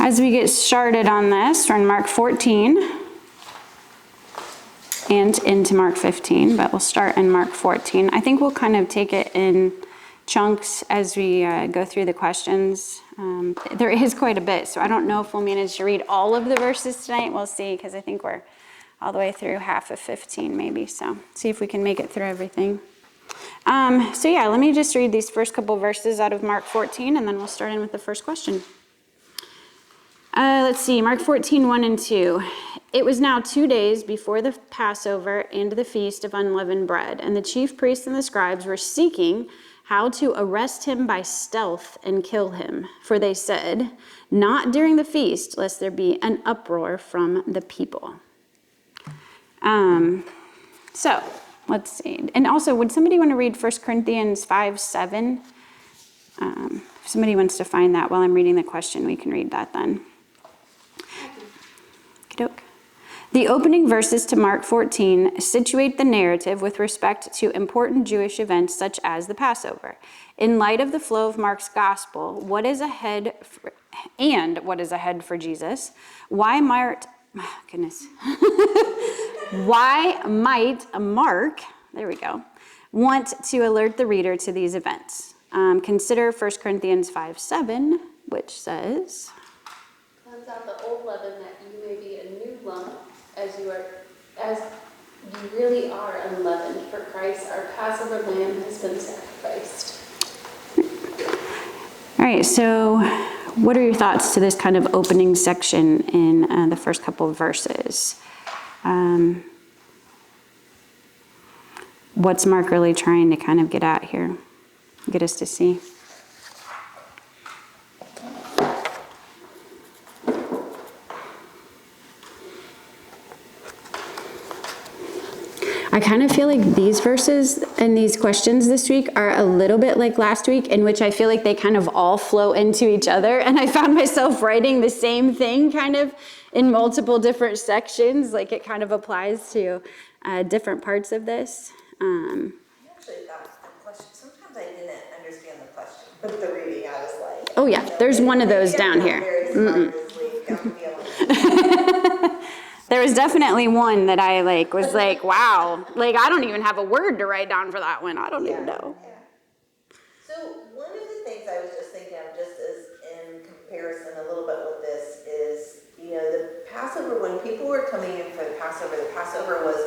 As we get started on this, we're in Mark 14 and into Mark 15, but we'll start in Mark 14. I think we'll kind of take it in chunks as we go through the questions. There is quite a bit, so I don't know if we'll manage to read all of the verses tonight. We'll see, because I think we're all the way through half of 15 maybe, so see if we can make it through everything. Let me just read these first couple verses out of Mark 14, and then we'll start in with the first question. Let's see, Mark 14, 1 and 2. It was now 2 days before the Passover and the Feast of Unleavened Bread, and the chief priests and the scribes were seeking how to arrest him by stealth and kill him. For they said, "Not during the feast, lest there be an uproar from the people." Let's see. And also, would somebody want to read 1 Corinthians 5, 7? If somebody wants to find that while I'm reading the question, we can read that then. Okey-doke. The opening verses to Mark 14 situate the narrative with respect to important Jewish events such as the Passover. In light of the flow of Mark's gospel, what is ahead for Jesus? Why might Mark, want to alert the reader to these events? Consider 1 Corinthians 5, 7, which says, "Cleanse out the old leaven, that you may be a new lump, as you really are unleavened. For Christ, our Passover lamb, has been sacrificed." All right, so what are your thoughts to this kind of opening section in the first couple of verses? What's Mark really trying to kind of get at here? Get us to see? I kind of feel like these verses and these questions this week are a little bit like last week, in which I feel like they kind of all flow into each other. And I found myself writing the same thing kind of in multiple different sections, like it kind of applies to different parts of this. Actually, that was the question. Sometimes I didn't understand the question, but the reading, I was like, oh yeah, there's one of those down here. There was definitely one that I was like, wow, I don't even have a word to write down for that one. I don't even know. Yeah. So one of the things I was just thinking of, just as in comparison a little bit with this, is, the Passover, when people were coming in for the Passover was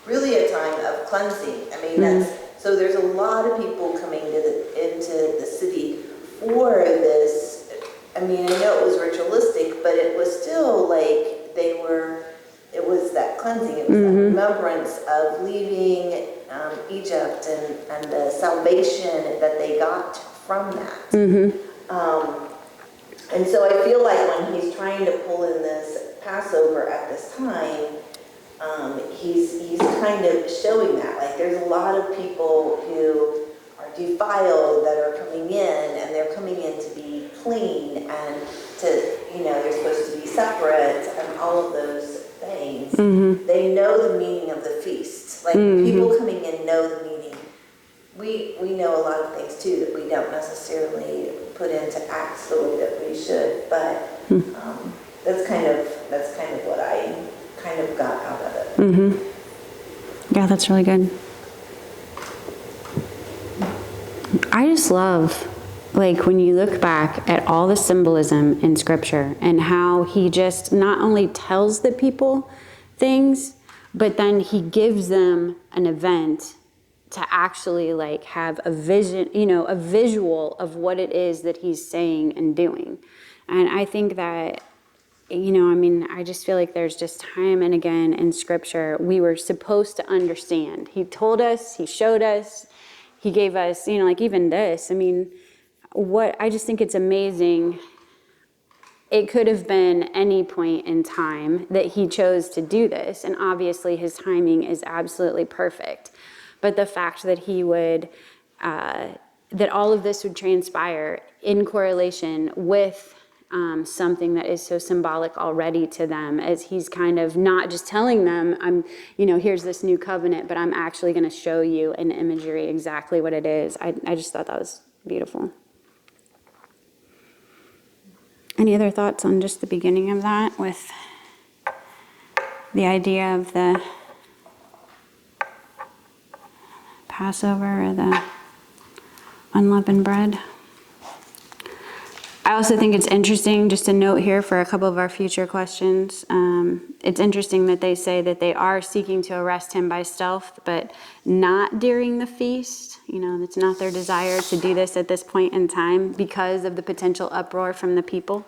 really a time of cleansing. I mean, so there's a lot of people coming into the city for this. I mean, I know it was ritualistic, but it was still it was that cleansing. It was that remembrance of leaving Egypt and the salvation that they got from that. And so I feel like when he's trying to pull in this Passover at this time, he's kind of showing that. There's a lot of people who are defiled that are coming in, and they're coming in to be clean, and they're supposed to be separate, and all of those things. They know the meaning of the feast. People coming in know the meaning. We know a lot of things too that we don't necessarily put into acts the way that we should, but that's kind of what I kind of got out of it. Yeah, that's really good. I just love, when you look back at all the symbolism in Scripture and how he just not only tells the people things, but then he gives them an event to actually have a vision, a visual of what it is that he's saying and doing. And I think that, I just feel like there's just time and again in Scripture we were supposed to understand. He told us, he showed us, he gave us, even this. I just think it's amazing. It could have been any point in time that he chose to do this, and obviously his timing is absolutely perfect. But the fact that he would, that all of this would transpire in correlation with something that is so symbolic already to them, as he's kind of not just telling them, here's this new covenant, but I'm actually going to show you in imagery exactly what it is. I just thought that was beautiful. Any other thoughts on just the beginning of that with the idea of the Passover or the unleavened bread? I also think it's interesting, just a note here for a couple of our future questions. It's interesting that they say that they are seeking to arrest him by stealth, but not during the feast. It's not their desire to do this at this point in time because of the potential uproar from the people.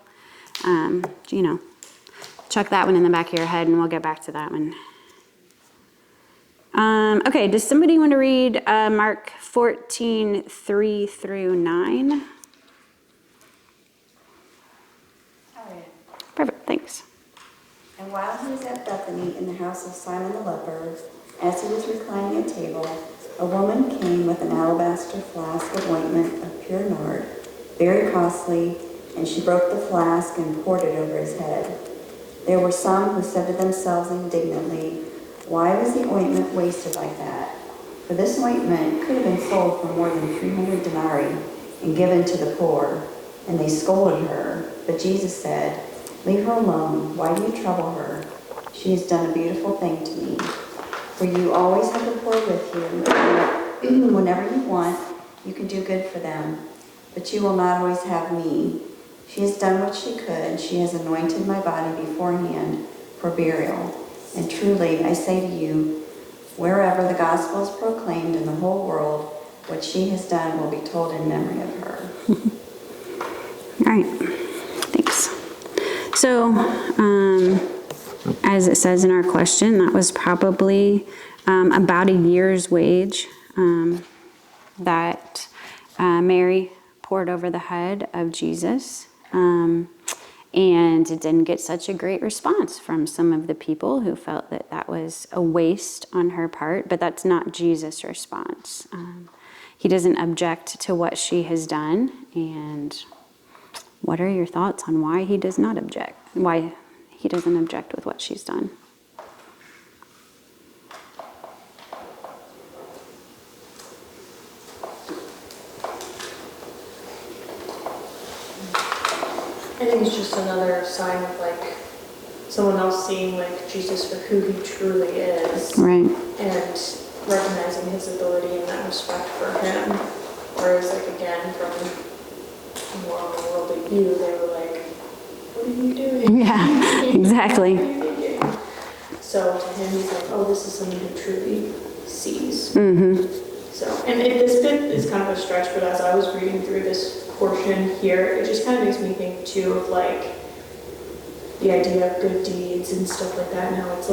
Chuck that one in the back of your head and we'll get back to that one. Okay, does somebody want to read Mark 14:3-9? Perfect, thanks. And while he was at Bethany in the house of Simon the leper, as he was reclining at table, a woman came with an alabaster flask of ointment of pure nard, very costly, and she broke the flask and poured it over his head. There were some who said to themselves indignantly, "Why was the ointment wasted like that? For this ointment could have been sold for more than 300 denarii and given to the poor." And they scolded her. But Jesus said, "Leave her alone. Why do you trouble her? She has done a beautiful thing to me. For you always have the poor with you. Whenever you want, you can do good for them. But you will not always have me. She has done what she could. She has anointed my body beforehand for burial. And truly, I say to you, wherever the gospel is proclaimed in the whole world, what she has done will be told in memory of her." All right, thanks. So, as it says in our question, that was probably about a year's wage that Mary poured over the head of Jesus. And it didn't get such a great response from some of the people who felt that that was a waste on her part, but that's not Jesus' response. He doesn't object to what she has done. And what are your thoughts on why he does not object? Why he doesn't object with what she's done? I think it's just another sign of someone else seeing Jesus for who he truly is. Right. And recognizing his ability and that respect for him. Whereas again, from more of a worldly view, they were like, "What are you doing?" Yeah, exactly. What are you thinking? So to him, he's like, "Oh, this is someone who truly sees." Mm-hmm. So, and this bit is kind of a stretch, but as I was reading through this portion here, it just kind of makes me think too of the idea of good deeds and stuff like that. Now it's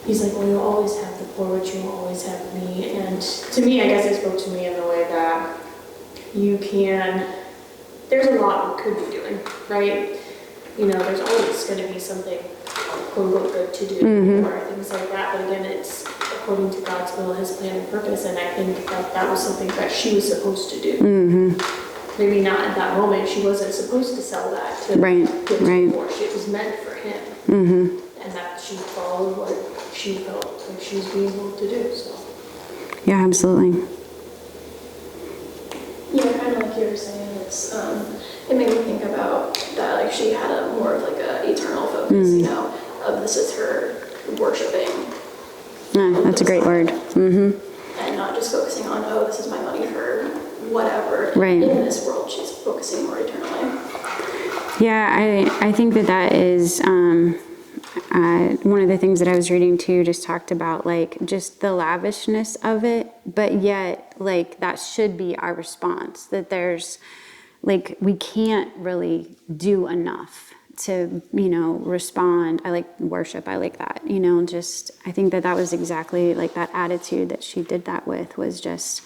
he's like, "Well, you'll always have the poor, but you will always have me." And to me, I guess it spoke to me in the way that there's a lot we could be doing, right? There's always going to be something quote unquote good to do or things like that. But again, it's according to God's will, his plan and purpose. And I think that was something that she was supposed to do. Mm-hmm. Maybe not at that moment. She wasn't supposed to sell that to Right, give to right. the poor. It was meant for him. Mm-hmm. And that she followed what she felt like she was being able to do. So. Yeah, absolutely. Yeah, kind of like you were saying, it's it made me think about that she had a more of a eternal focus, of this is her worshiping. Yeah, that's a great word. Mm-hmm. And not just focusing on, oh, this is my money for whatever. Right. In this world, she's focusing more eternally. Yeah, I think that is one of the things that I was reading too, just talked about just the lavishness of it, but yet that should be our response, that there's we can't really do enough to respond. I like worship, I like that, I think that was exactly that attitude that she did that with was just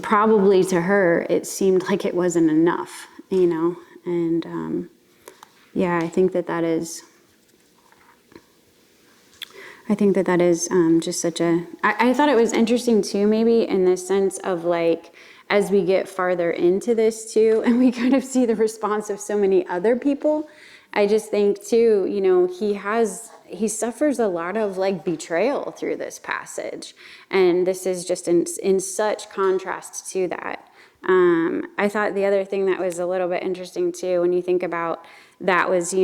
probably to her it seemed like it wasn't enough, and yeah, I think that is just such a... I thought it was interesting too, maybe in the sense of as we get farther into this too, and we kind of see the response of so many other people, I just think too, he suffers a lot of betrayal through this passage. And this is just in such contrast to that. I thought the other thing that was a little bit interesting too, when you think about that was,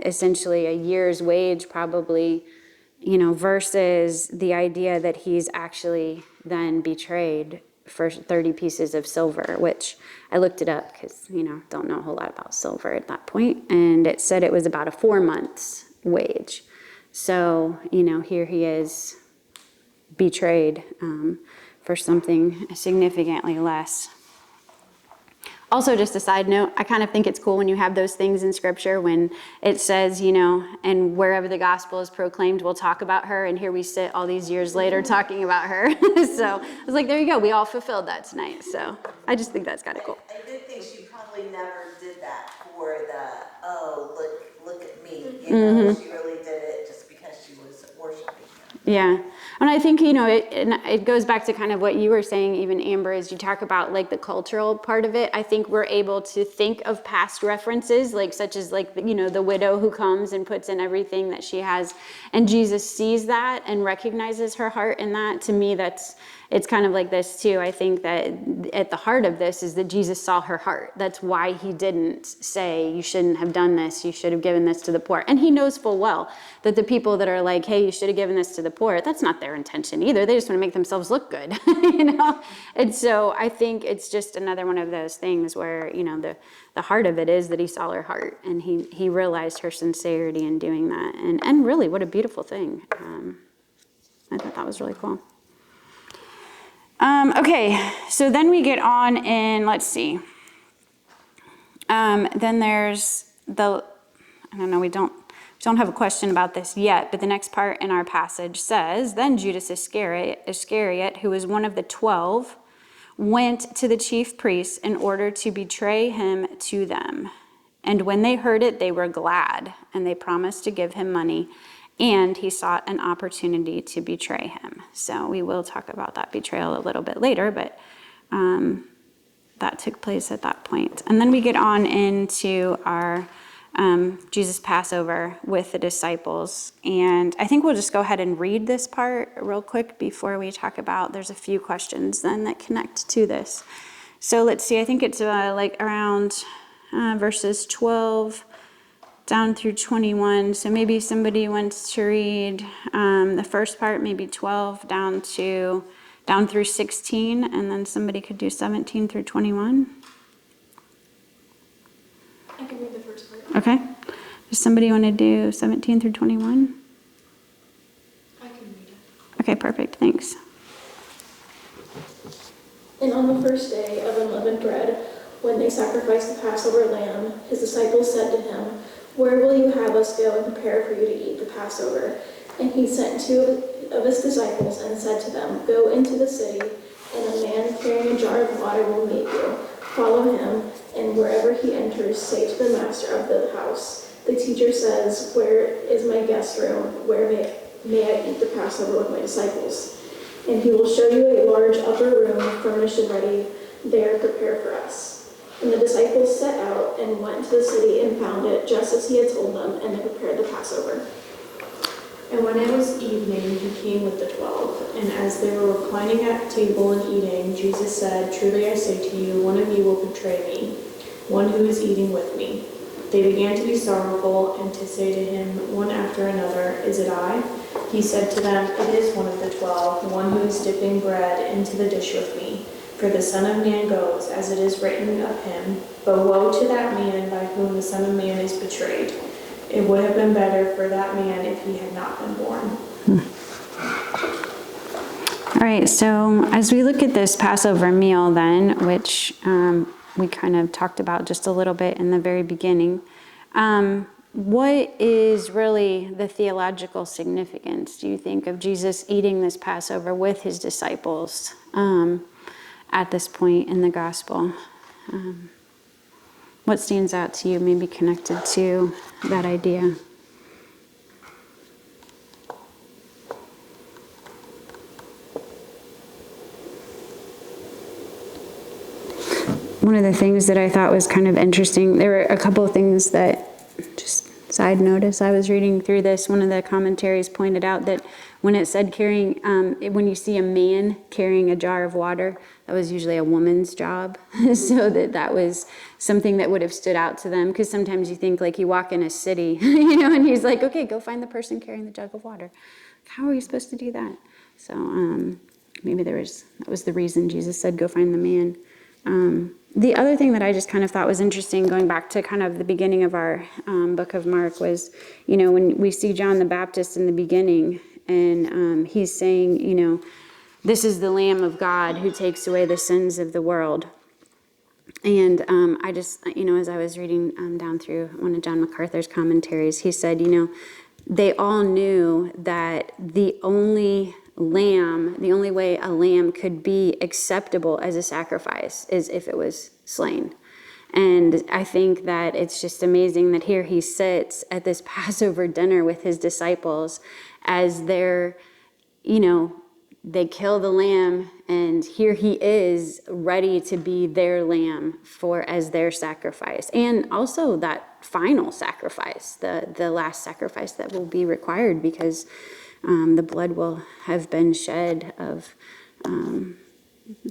essentially a year's wage probably, versus the idea that he's actually then betrayed for 30 pieces of silver, which I looked it up because, don't know a whole lot about silver at that point. And it said it was about a 4 months wage. So, here he is betrayed for something significantly less. Also, just a side note, I kind of think it's cool when you have those things in scripture when it says, and wherever the gospel is proclaimed, we'll talk about her. And here we sit all these years later talking about her. So I was like, there you go. We all fulfilled that tonight. So I just think that's kind of cool. I did think she probably never did that for look at me. She really did it just because she was worshiping him. Yeah. And I think, it goes back to kind of what you were saying, even Amber, as you talk about like the cultural part of it. I think we're able to think of past references, such as the widow who comes and puts in everything that she has. And Jesus sees that and recognizes her heart in that. To me, it's kind of like this too. I think that at the heart of this is that Jesus saw her heart. That's why he didn't say, you shouldn't have done this. You should have given this to the poor. And he knows full well that the people that are like, hey, you should have given this to the poor, that's not their intention either. They just want to make themselves look good, And so I think it's just another one of those things where, the heart of it is that he saw her heart and he realized her sincerity in doing that. And really, what a beautiful thing. I thought that was really cool. Okay, so then we get on in, let's see. Then there's we don't have a question about this yet, but the next part in our passage says, then Judas Iscariot, who was one of the 12, went to the chief priests in order to betray him to them. And when they heard it, they were glad, and they promised to give him money. And he sought an opportunity to betray him. So we will talk about that betrayal a little bit later, but that took place at that point. And then we get on into our Jesus Passover with the disciples. And I think we'll just go ahead and read this part real quick before we talk about, there's a few questions then that connect to this. So let's see, I think it's around verses 12 down through 21. So maybe somebody wants to read the first part, maybe 12 down through 16, and then somebody could do 17 through 21. I can read the first part. Okay. Does somebody want to do 17 through 21? I can read it. Okay, perfect. Thanks. And on the first day of unleavened bread, when they sacrificed the Passover lamb, his disciples said to him, "Where will you have us go and prepare for you to eat the Passover?" And he sent 2 of his disciples and said to them, "Go into the city, and a man carrying a jar of water will meet you. Follow him, and wherever he enters, say to the master of the house, 'The teacher says, where is my guest room? Where may I eat the Passover with my disciples?' And he will show you a large upper room furnished and ready. There prepare for us." And the disciples set out and went to the city and found it just as he had told them, and they prepared the Passover. And when it was evening, he came with the 12. And as they were reclining at table and eating, Jesus said, "Truly I say to you, one of you will betray me, one who is eating with me." They began to be sorrowful and to say to him, one after another, "Is it I?" He said to them, "It is one of the 12, one who is dipping bread into the dish with me. For the Son of Man goes, as it is written of him, but woe to that man by whom the Son of Man is betrayed. It would have been better for that man if he had not been born." All right, so as we look at this Passover meal then, which we kind of talked about just a little bit in the very beginning, what is really the theological significance, do you think, of Jesus eating this Passover with his disciples at this point in the gospel? What stands out to you, maybe connected to that idea? One of the things that I thought was kind of interesting, there were a couple of things that just side notice. I was reading through this. One of the commentaries pointed out that when it said carrying, when you see a man carrying a jar of water, that was usually a woman's job. So that was something that would have stood out to them. Because sometimes you think, like, you walk in a city, and he's like, okay, go find the person carrying the jug of water. How are you supposed to do that? So maybe that was the reason Jesus said, go find the man. The other thing that I just kind of thought was interesting, going back to kind of the beginning of our book of Mark, was, when we see John the Baptist in the beginning, and he's saying, this is the Lamb of God who takes away the sins of the world. And I just, as I was reading down through one of John MacArthur's commentaries, he said, they all knew that the only way a lamb could be acceptable as a sacrifice is if it was slain. And I think that it's just amazing that here he sits at this Passover dinner with his disciples as they're, they kill the lamb, and here he is ready to be their lamb as their sacrifice. And also that final sacrifice, the last sacrifice that will be required, because the blood will have been shed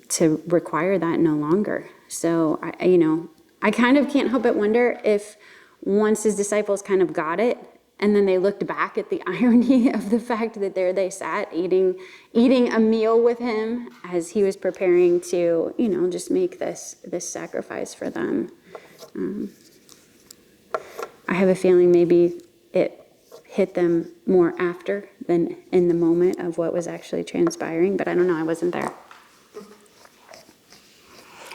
to require that no longer. So, I kind of can't help but wonder if once his disciples kind of got it, and then they looked back at the irony of the fact that there they sat eating a meal with him as he was preparing to, just make this sacrifice for them. I have a feeling maybe it hit them more after than in the moment of what was actually transpiring, but I don't know, I wasn't there.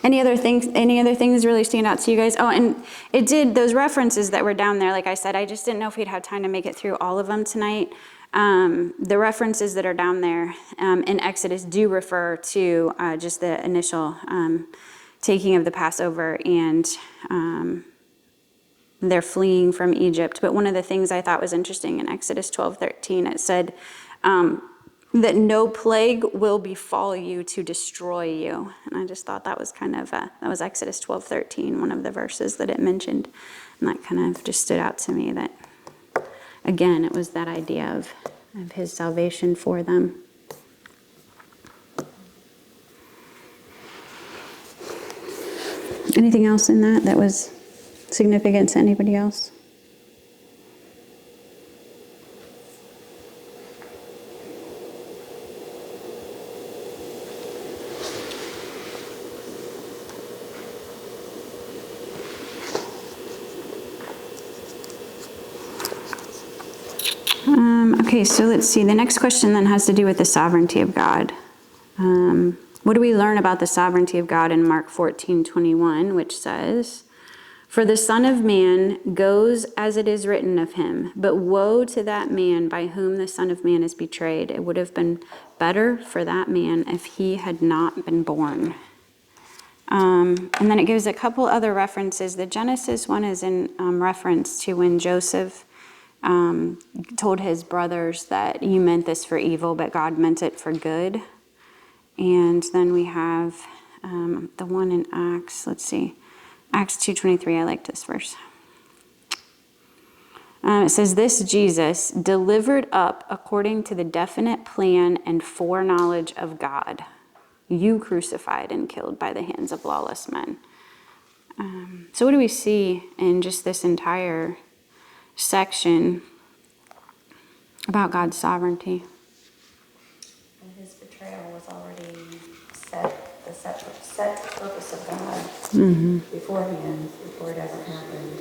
Any other things really stand out to you guys? Oh, and it did, those references that were down there, like I said, I just didn't know if we'd have time to make it through all of them tonight. The references that are down there in Exodus do refer to just the initial taking of the Passover and they're fleeing from Egypt. But one of the things I thought was interesting in Exodus 12:13, it said that no plague will befall you to destroy you. And I just thought that was kind of, that was Exodus 12:13, one of the verses that it mentioned. And that kind of just stood out to me that, again, it was that idea of his salvation for them. Anything else in that was significant to anybody else? Okay, so let's see. The next question then has to do with the sovereignty of God. What do we learn about the sovereignty of God in Mark 14:21, which says, "For the Son of Man goes as it is written of him, but woe to that man by whom the Son of Man is betrayed. It would have been better for that man if he had not been born." And then it gives a couple other references. The Genesis one is in reference to when Joseph told his brothers that you meant this for evil, but God meant it for good. And then we have the one in Acts. Let's see. Acts 2:23. I like this verse. It says, "This Jesus delivered up according to the definite plan and foreknowledge of God, you crucified and killed by the hands of lawless men." So what do we see in just this entire section about God's sovereignty? And his betrayal was already the set purpose of God beforehand, before it ever happened.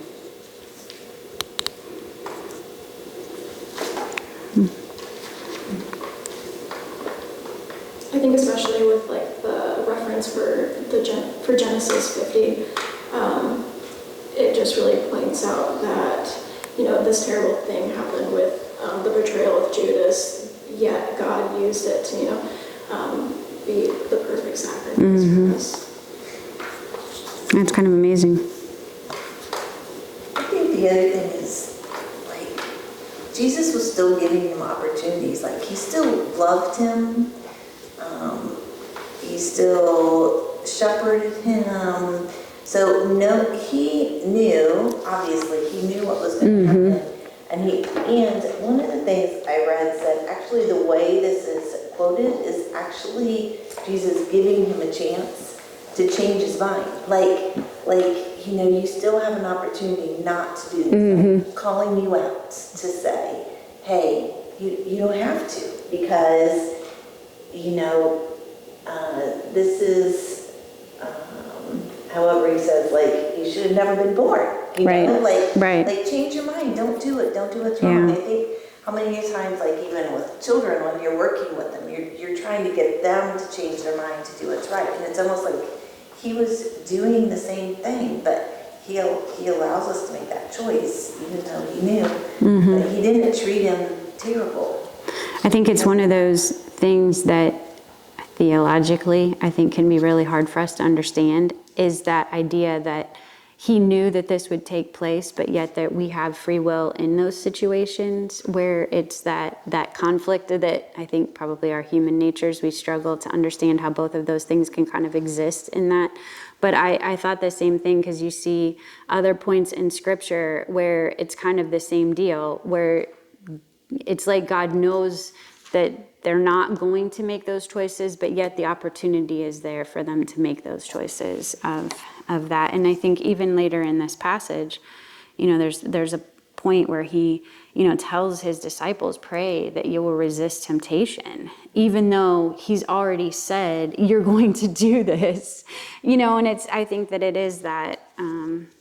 I think especially with like the reference for Genesis 50, it just really points out that this terrible thing happened with the betrayal of Judas, yet God used it to be the perfect sacrifice for us. That's kind of amazing. I think the other thing is, like, Jesus was still giving him opportunities. Like, he still loved him. He still shepherded him. So, no, he knew, obviously, he knew what was going to happen. And one of the things I read said, actually the way this is quoted is actually Jesus giving him a chance to change his mind. You still have an opportunity not to do this. Like, calling you out to say, hey, you don't have to, because, this is, however he says, you should have never been born. Right. Right. Change your mind. Don't do it. Don't do what's wrong. Yeah. I think how many times, even with children, when you're working with them, you're trying to get them to change their mind to do what's right. And it's almost like he was doing the same thing, but he allows us to make that choice, even though he knew. But he didn't treat him terrible. I think it's one of those things that theologically I think can be really hard for us to understand, is that idea that he knew that this would take place, but yet that we have free will in those situations where it's that conflict that I think probably our human natures, we struggle to understand how both of those things can kind of exist in that. But I thought the same thing, because you see other points in scripture where it's kind of the same deal, where it's like God knows that they're not going to make those choices, but yet the opportunity is there for them to make those choices of that. And I think even later in this passage, there's a point where he, tells his disciples, pray that you will resist temptation, even though he's already said, you're going to do this, and I think that it is that,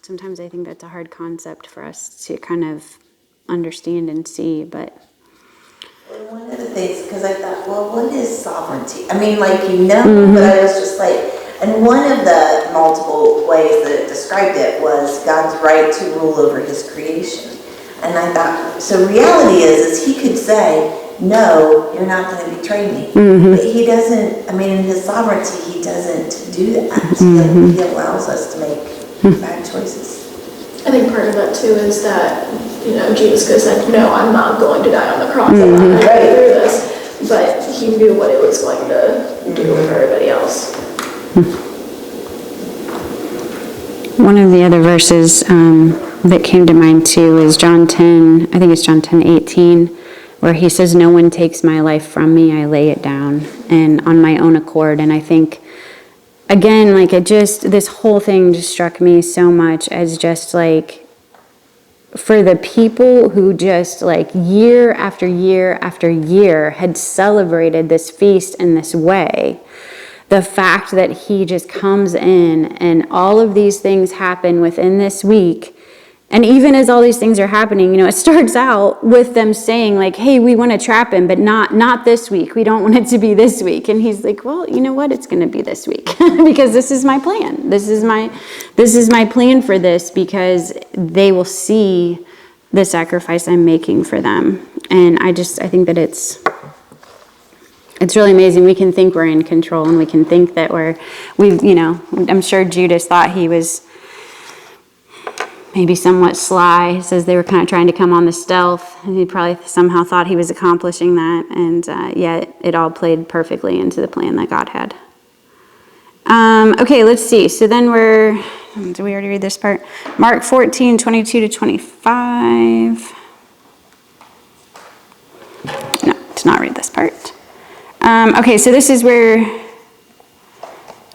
sometimes I think that's a hard concept for us to kind of understand and see, but. One of the things, because I thought, well, what is sovereignty? I mean, but I was just and one of the multiple ways that it described it was God's right to rule over his creation. And I thought, so reality is he could say, no, you're not going to betray me. But he doesn't, in his sovereignty, he doesn't do that. He allows us to make bad choices. I think part of that too is that, Jesus could have said, no, I'm not going to die on the cross. I'm not going to go through this. But he knew what it was going to do for everybody else. One of the other verses that came to mind too is John 10, I think it's John 10:18, where he says, no one takes my life from me, I lay it down, and on my own accord. And I think, again, this whole thing just struck me so much as just for the people who just year after year after year had celebrated this feast in this way, the fact that he just comes in and all of these things happen within this week. And even as all these things are happening, it starts out with them saying hey, we want to trap him, but not this week. We don't want it to be this week. And he's like, well, you know what? It's going to be this week because this is my plan. This is my plan for this, because they will see the sacrifice I'm making for them. And I think that it's really amazing. We can think we're in control, and we can think that I'm sure Judas thought he was maybe somewhat sly. He says they were kind of trying to come on the stealth, and he probably somehow thought he was accomplishing that, and yet it all played perfectly into the plan that God had. Okay, let's see. So then did we already read this part? Mark 14:22-25. No, did not read this part. Okay, so this is where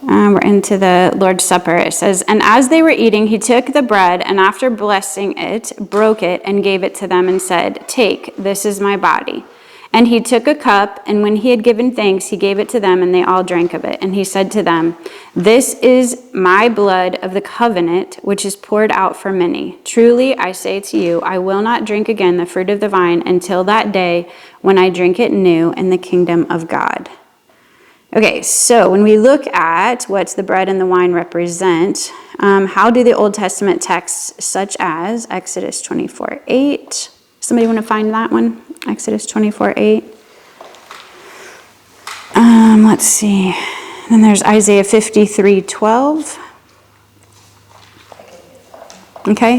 we're into the Lord's Supper. It says, and as they were eating, he took the bread, and after blessing it, broke it, and gave it to them, and said, take, this is my body. And he took a cup, and when he had given thanks, he gave it to them, and they all drank of it. And he said to them, this is my blood of the covenant, which is poured out for many. Truly, I say to you, I will not drink again the fruit of the vine until that day when I drink it new in the kingdom of God. Okay, so when we look at what the bread and the wine represent, how do the Old Testament texts such as Exodus 24:8, somebody want to find that one? Exodus 24:8. Let's see. Then there's Isaiah 53:12. Okay.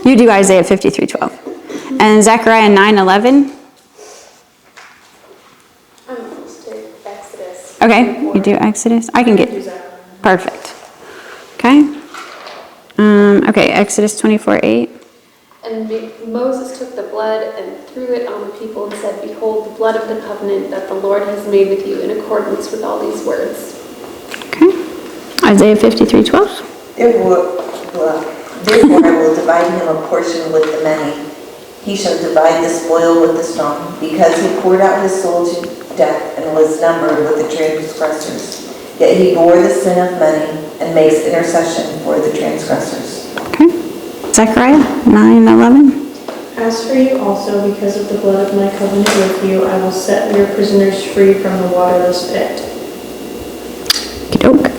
You do Isaiah 53:12. And Zechariah 9:11. Okay, you do Exodus. I can get perfect. Okay. Okay, Exodus 24:8. And Moses took the blood and threw it on the people and said, "Behold, the blood of the covenant that the Lord has made with you in accordance with all these words." Okay. Isaiah 53:12. Therefore I will divide him a portion with the many. He shall divide the spoil with the strong, because he poured out his soul to death and was numbered with the transgressors. Yet he bore the sin of many and makes intercession for the transgressors. Okay. Zechariah 9:11. As for you also, because of the blood of my covenant with you, I will set your prisoners free from the waterless pit. Okey-doke.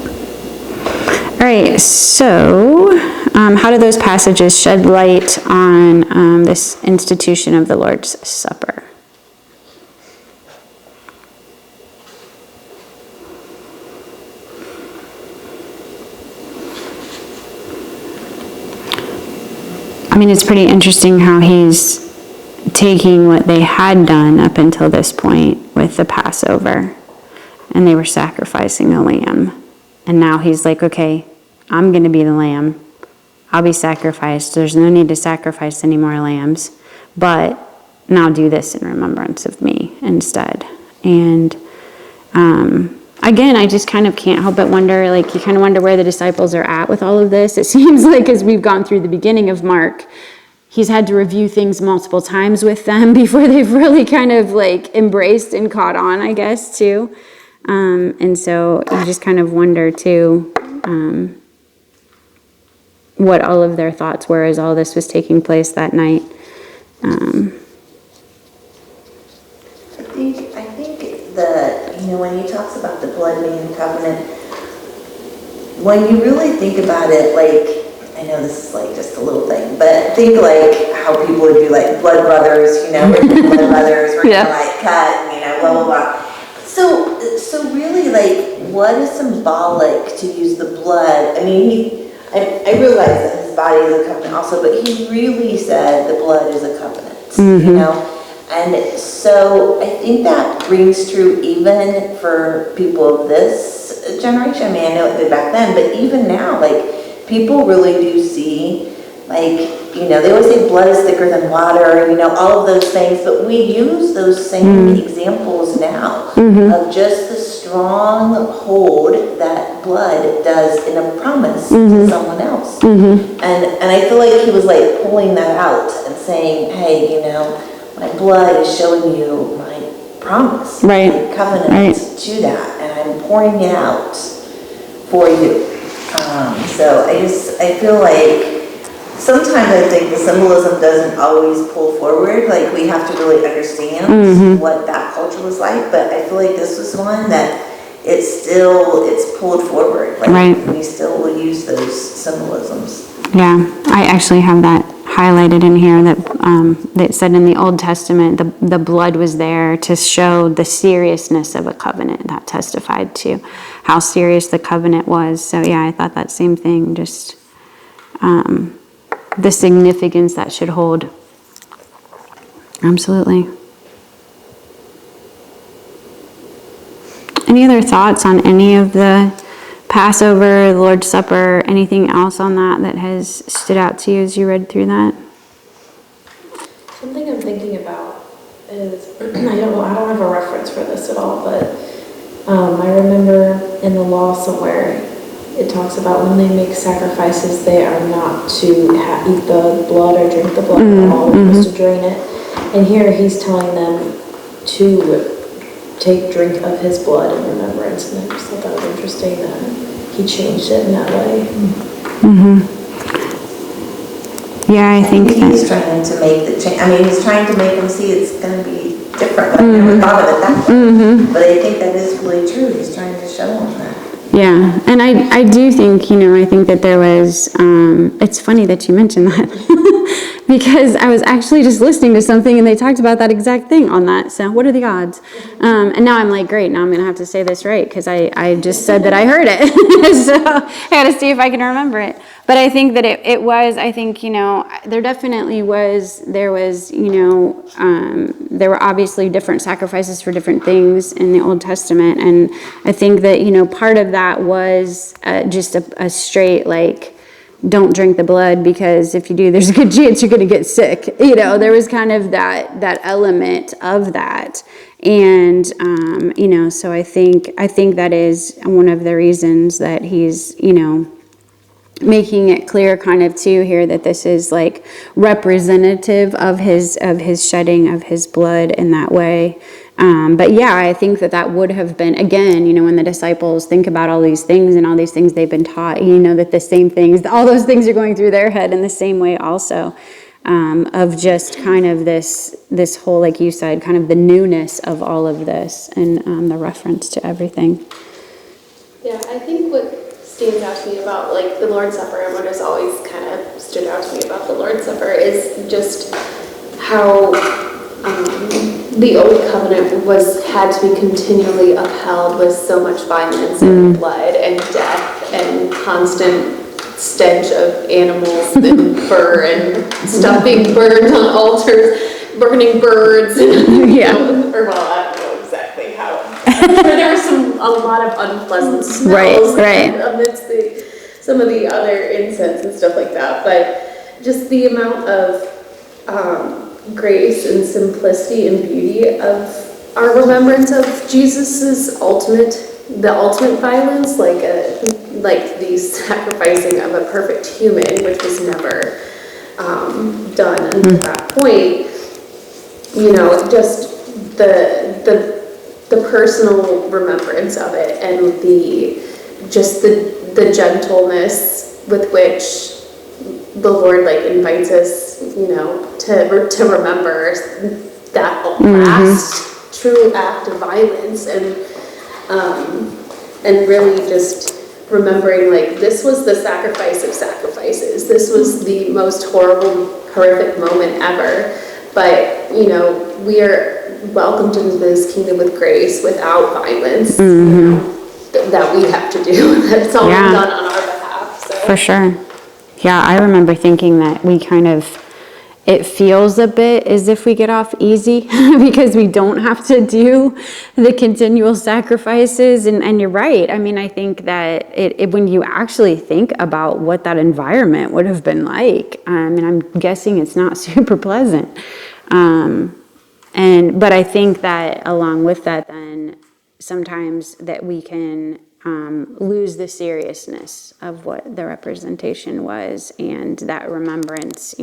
All right, so how do those passages shed light on this institution of the Lord's Supper? I mean, it's pretty interesting how he's taking what they had done up until this point with the Passover, and they were sacrificing a lamb. And now he's like, okay, I'm going to be the lamb. I'll be sacrificed. There's no need to sacrifice any more lambs, but now do this in remembrance of me instead. And again, I just kind of can't help but wonder, like, you kind of wonder where the disciples are at with all of this. It seems like as we've gone through the beginning of Mark, he's had to review things multiple times with them before they've really kind of like embraced and caught on, I guess, too. And so you just kind of wonder too, what all of their thoughts were as all this was taking place that night. I think when he talks about the blood being covenant, when you really think about it, like, I know this is like just a little thing, but think like how people would be like blood brothers, we're blood brothers, we're gonna like cut, blah, blah, blah. So really, like, what is symbolic to use the blood? I mean, I realize that his body is a covenant also, but he really said the blood is a covenant, And so I think that rings true even for people of this generation. I mean, I know it did back then, but even now, like, people really do see, like, they always say blood is thicker than water, all of those things, but we use those same examples now of just the strong hold that blood does in a promise to someone else. And I feel like he was like pulling that out and saying, hey, my blood is showing you my promise, my covenant to that, and I'm pouring it out for you. So I feel like sometimes I think the symbolism doesn't always pull forward. Like, we have to really understand what that culture was like. But I feel like this was one that it's pulled forward. Like, we still will use those symbolisms. Yeah, I actually have that highlighted in here that that said in the Old Testament the blood was there to show the seriousness of a covenant. That testified to how serious the covenant was. So yeah, I thought that same thing, just the significance that should hold. Absolutely. Any other thoughts on any of the Passover, the Lord's Supper, anything else on that has stood out to you as you read through that? Something I'm thinking about is, I don't have a reference for this at all, but I remember in the law somewhere it talks about when they make sacrifices, they are not to eat the blood or drink the blood at all, just to drain it. And here he's telling them to drink of his blood in remembrance, and I just thought that was interesting that he changed it in that way. Yeah, I think he's trying to make the change. I mean, he's trying to make them see it's going to be different. I never thought of it that way. But I think that is really true. He's trying to show them that. Yeah, and I do think, I think that there was, it's funny that you mentioned that, because I was actually just listening to something and they talked about that exact thing on that, so what are the odds? And now I'm like, great, now I'm going to have to say this right, because I just said that I heard it, so I got to see if I can remember it. But I think that it was, I think, there definitely was, there were obviously different sacrifices for different things in the Old Testament. And I think that, part of that was just a straight, like, don't drink the blood, because if you do, there's a good chance you're going to get sick. There was kind of that element of that. And, so I think that is one of the reasons that he's, making it clear kind of too here that this is like representative of his shedding of his blood in that way. But yeah, I think that would have been, again, when the disciples think about all these things and all these things they've been taught, that the same things, all those things are going through their head in the same way also, of just kind of this whole, like you said, kind of the newness of all of this and the reference to everything. Yeah, I think what stands out to me about like the Lord's Supper, and what has always kind of stood out to me about the Lord's Supper, is just how the old covenant had to be continually upheld with so much violence and blood and death and constant stench of animals and fur and stuff being burned on altars, burning birds, and Yeah. or I don't know exactly how. I'm sure there was a lot of unpleasant smells Right. amidst some of the other incense and stuff like that, but just the amount of grace and simplicity and beauty of our remembrance of Jesus's the ultimate violence, like the sacrificing of a perfect human, which was never done until that point. Just the personal remembrance of it, and the gentleness with which the Lord invites us, to remember that last true act of violence, and really just remembering this was the sacrifice of sacrifices. This was the most horrific moment ever. But we are welcomed into this kingdom with grace, without violence. That we have to do. That's all done on our behalf. So. For sure. Yeah, I remember thinking that it feels a bit as if we get off easy because we don't have to do the continual sacrifices. And you're right. I mean, I think that when you actually think about what that environment would have been like, and I'm guessing it's not super pleasant. But I think that along with that, then sometimes that we can lose the seriousness of what the representation was, and that remembrance,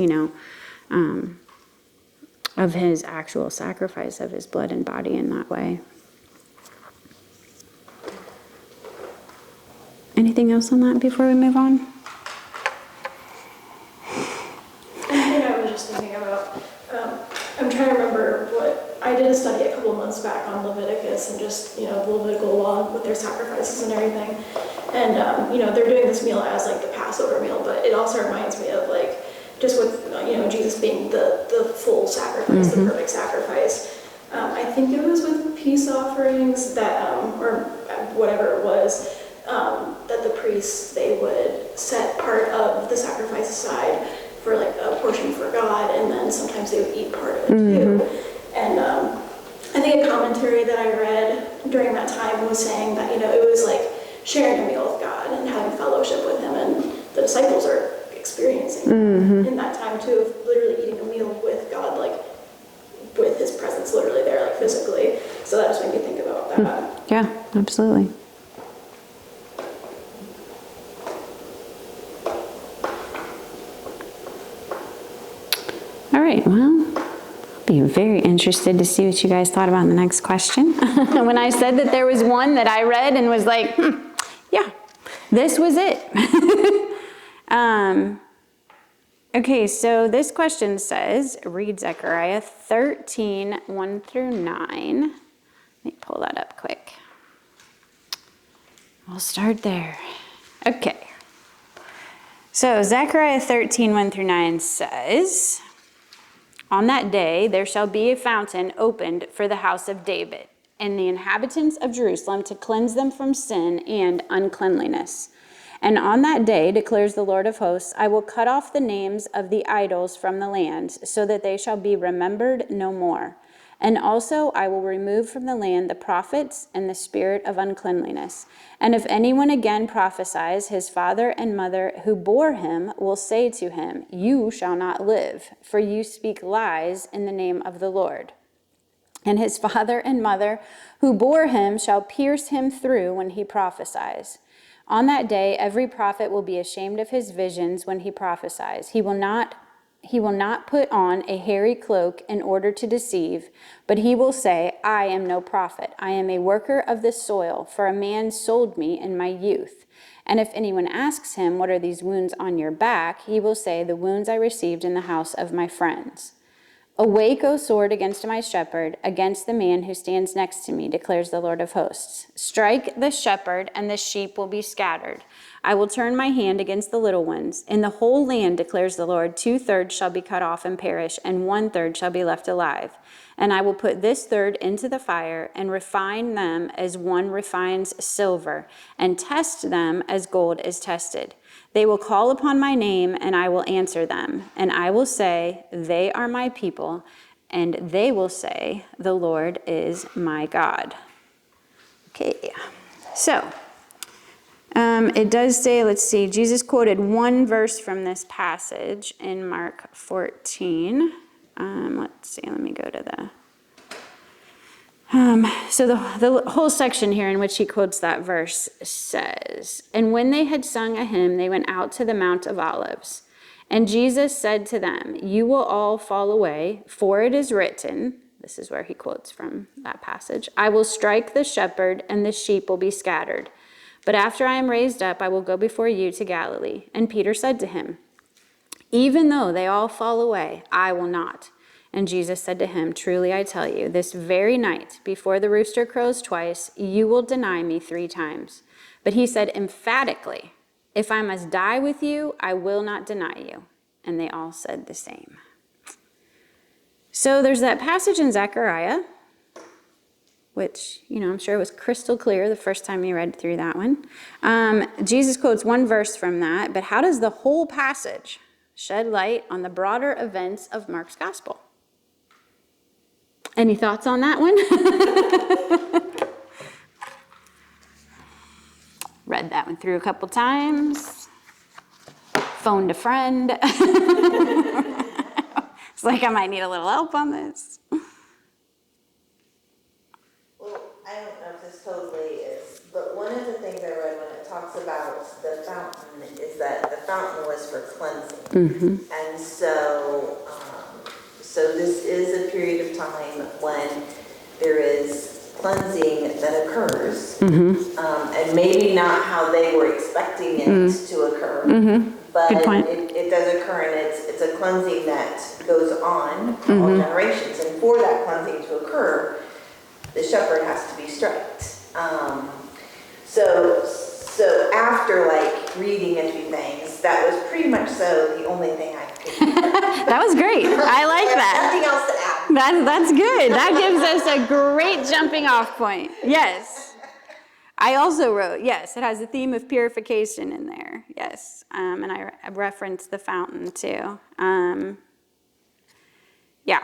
of his actual sacrifice of his blood and body in that way. Anything else on that before we move on? I think I was just thinking about, I'm trying to remember I did a study a couple months back on Leviticus and just, the Levitical law with their sacrifices and everything. And, they're doing this meal as the Passover meal, but it also reminds me of just with, Jesus being the full sacrifice, the perfect sacrifice. I think it was with peace offerings that, or whatever it was, that the priests, they would set part of the sacrifice aside for a portion for God, and then sometimes they would eat part of it too. And I think a commentary that I read during that time was saying that, it was sharing a meal with God and having fellowship with him, and the disciples are experiencing in that time too, of literally eating a meal with God, with his presence literally there, physically. So that just made me think about that. Yeah, absolutely. All right, well, I'll be very interested to see what you guys thought about the next question. When I said that there was one that I read and was like, yeah, this was it. Okay, so this question says, read Zechariah 13, 1 through 9. Let me pull that up quick. We'll start there. Okay. So Zechariah 13, 1 through 9 says, on that day there shall be a fountain opened for the house of David, and the inhabitants of Jerusalem to cleanse them from sin and uncleanliness. And on that day, declares the Lord of hosts, I will cut off the names of the idols from the land, so that they shall be remembered no more. And also I will remove from the land the prophets and the spirit of uncleanliness. And if anyone again prophesies, his father and mother who bore him will say to him, you shall not live, for you speak lies in the name of the Lord. And his father and mother who bore him shall pierce him through when he prophesies. On that day, every prophet will be ashamed of his visions when he prophesies. He will not put on a hairy cloak in order to deceive, but he will say, I am no prophet. I am a worker of the soil, for a man sold me in my youth. And if anyone asks him, what are these wounds on your back? He will say, the wounds I received in the house of my friends. Awake, O sword, against my shepherd, against the man who stands next to me, declares the Lord of hosts. Strike the shepherd, and the sheep will be scattered. I will turn my hand against the little ones. In the whole land, declares the Lord, 2/3 shall be cut off and perish, and 1/3 shall be left alive. And I will put this third into the fire, and refine them as one refines silver, and test them as gold is tested. They will call upon my name, and I will answer them. And I will say, they are my people, and they will say, the Lord is my God. Okay, so it does say, let's see, Jesus quoted one verse from this passage in Mark 14. Let's see, let me go to the... So the whole section here in which he quotes that verse says, and when they had sung a hymn, they went out to the Mount of Olives. And Jesus said to them, you will all fall away, for it is written, this is where he quotes from that passage, I will strike the shepherd, and the sheep will be scattered. But after I am raised up, I will go before you to Galilee. And Peter said to him, even though they all fall away, I will not. And Jesus said to him, truly I tell you, this very night, before the rooster crows twice, you will deny me 3 times. But he said emphatically, if I must die with you, I will not deny you. And they all said the same. So there's that passage in Zechariah, which, I'm sure it was crystal clear the first time you read through that one. Jesus quotes one verse from that, but how does the whole passage shed light on the broader events of Mark's gospel? Any thoughts on that one? Read that one through a couple times. Phoned a friend. It's like I might need a little help on this. Well, I don't know if this totally is, but one of the things I read when it talks about the fountain is that the fountain was for cleansing. Mm-hmm. And so this is a period of time when there is cleansing that occurs, and maybe not how they were expecting it to occur, but it does occur, and it's a cleansing that goes on for all generations. And for that cleansing to occur, the shepherd has to be striped. So after reading a few things, that was pretty much the only thing I could do. That was great. I like that. Nothing else to add. That's good. That gives us a great jumping off point. Yes. I also wrote, yes, it has a theme of purification in there. Yes. And I referenced the fountain too. Yeah.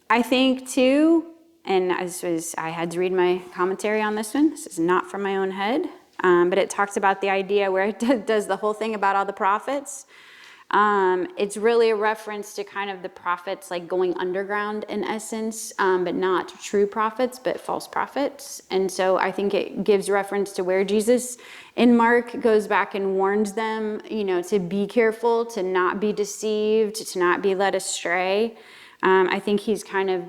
I think too, and I had to read my commentary on this one. This is not from my own head. But it talks about the idea where it does the whole thing about all the prophets. It's really a reference to kind of the prophets going underground in essence, but not true prophets, but false prophets. And so I think it gives reference to where Jesus in Mark goes back and warns them, to be careful, to not be deceived, to not be led astray. I think he's kind of,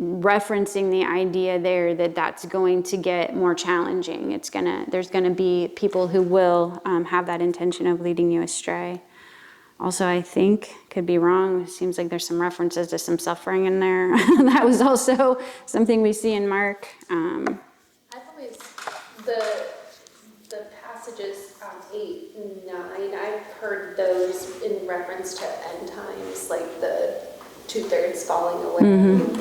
referencing the idea there that that's going to get more challenging. There's gonna be people who will have that intention of leading you astray. Also, I think, could be wrong, it seems like there's some references to some suffering in there. That was also something we see in Mark. I've always, the passages 8 and 9, I've heard those in reference to end times, like the 2/3 falling away, and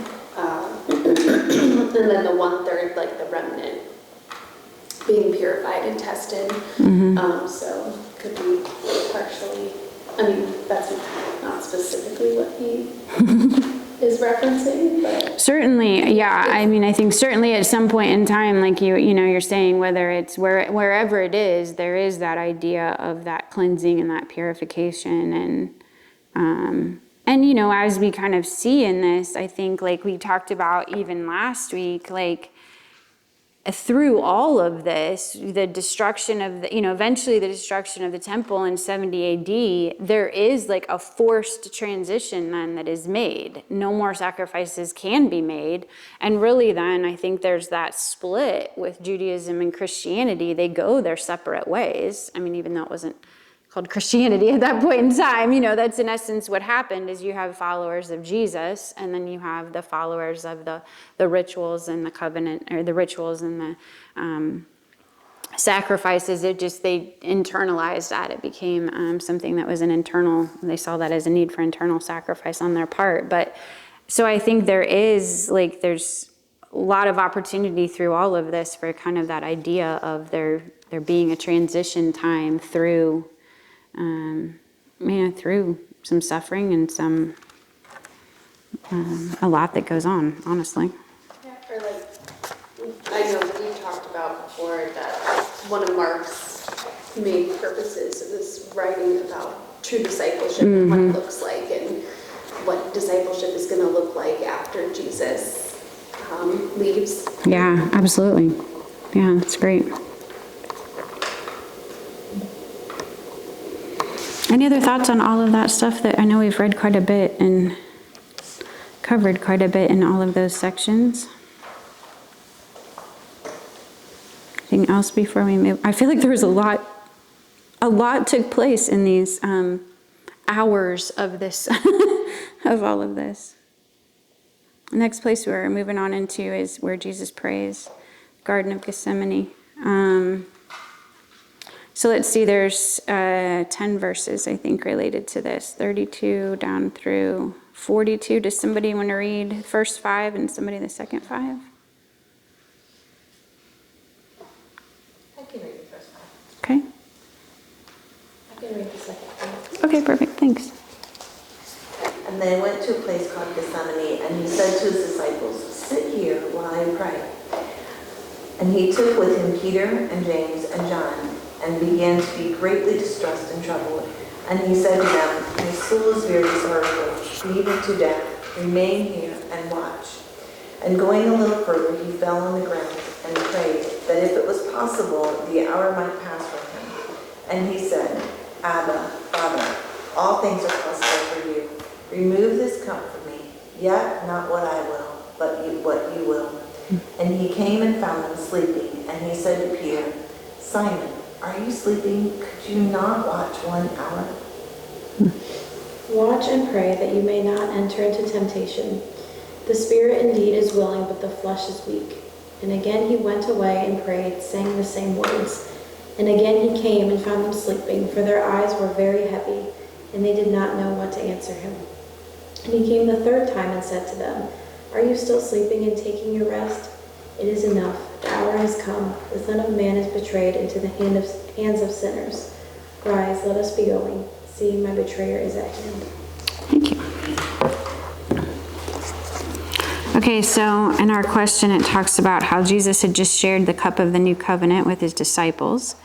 then the 1/3, like the remnant, being purified and tested. So could be partially. I mean, that's not specifically what he is referencing, but Certainly, yeah. I mean, I think certainly at some point in time, like you're saying, whether it's wherever it is, there is that idea of that cleansing and that purification, and as we kind of see in this, I think like we talked about even last week, like through all of this, the destruction of eventually the destruction of the temple in 70 AD, there is like a forced transition then that is made. No more sacrifices can be made. And really then I think there's that split with Judaism and Christianity. They go their separate ways. I mean, even though it wasn't called Christianity at that point in time, that's in essence what happened is you have followers of Jesus, and then you have the followers of the rituals and the covenant, or the rituals and the sacrifices. They internalized that. It became something that was they saw that as a need for internal sacrifice on their part. But so I think there's a lot of opportunity through all of this for kind of that idea of there being a transition time through through some suffering and some a lot that goes on, honestly. Yeah, or I know we talked about before that one of Mark's main purposes of this writing about true discipleship and what it looks like and what discipleship is going to look like after Jesus leaves. Yeah, absolutely. Yeah, that's great. Any other thoughts on all of that stuff that I know we've read quite a bit and covered quite a bit in all of those sections? Anything else before we move? I feel like there was a lot took place in these hours of this, of all of this. The next place we're moving on into is where Jesus prays, Garden of Gethsemane. So let's see, there's 10 verses, I think, related to this, 32 down through 42. Does somebody want to read the first 5 and somebody the second 5? I can read the first one. Okay. I can read the second one. Okay, perfect, thanks. And they went to a place called Gethsemane, and he said to his disciples, "Sit here while I pray." And he took with him Peter and James and John, and began to be greatly distressed and troubled. And he said to them, "My soul is very sorrowful, even to death. Remain here and watch." And going a little further, he fell on the ground and prayed that if it was possible, the hour might pass from him. And he said, "Abba, Father, all things are possible for you. Remove this cup from me, yet not what I will, but what you will." And he came and found them sleeping. And he said to Peter, "Simon, are you sleeping? Could you not watch 1 hour? Watch and pray that you may not enter into temptation. The spirit indeed is willing, but the flesh is weak." And again he went away and prayed, saying the same words. And again he came and found them sleeping, for their eyes were very heavy, and they did not know what to answer him. And he came the third time and said to them, "Are you still sleeping and taking your rest? It is enough. The hour has come. The Son of Man is betrayed into the hands of sinners. Rise, let us be going. See, my betrayer is at hand." Thank you. Okay, so in our question, it talks about how Jesus had just shared the cup of the new covenant with his disciples.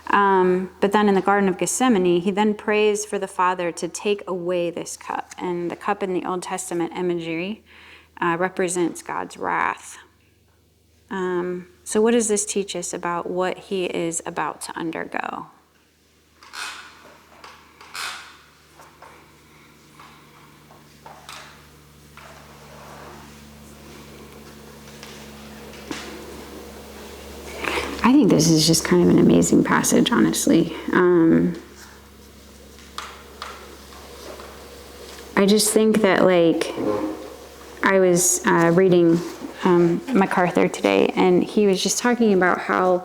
But then in the Garden of Gethsemane, he then prays for the Father to take away this cup. And the cup in the Old Testament imagery represents God's wrath. So what does this teach us about what he is about to undergo? I think this is just kind of an amazing passage, honestly. I just think that, I was reading MacArthur today, and he was just talking about how,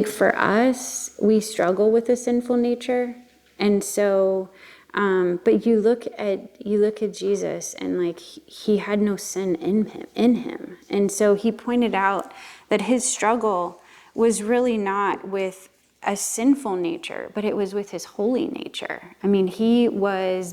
for us, we struggle with a sinful nature, and so, but you look at Jesus, and he had no sin in him, and so he pointed out that his struggle was really not with a sinful nature, but it was with his holy nature. I mean, he was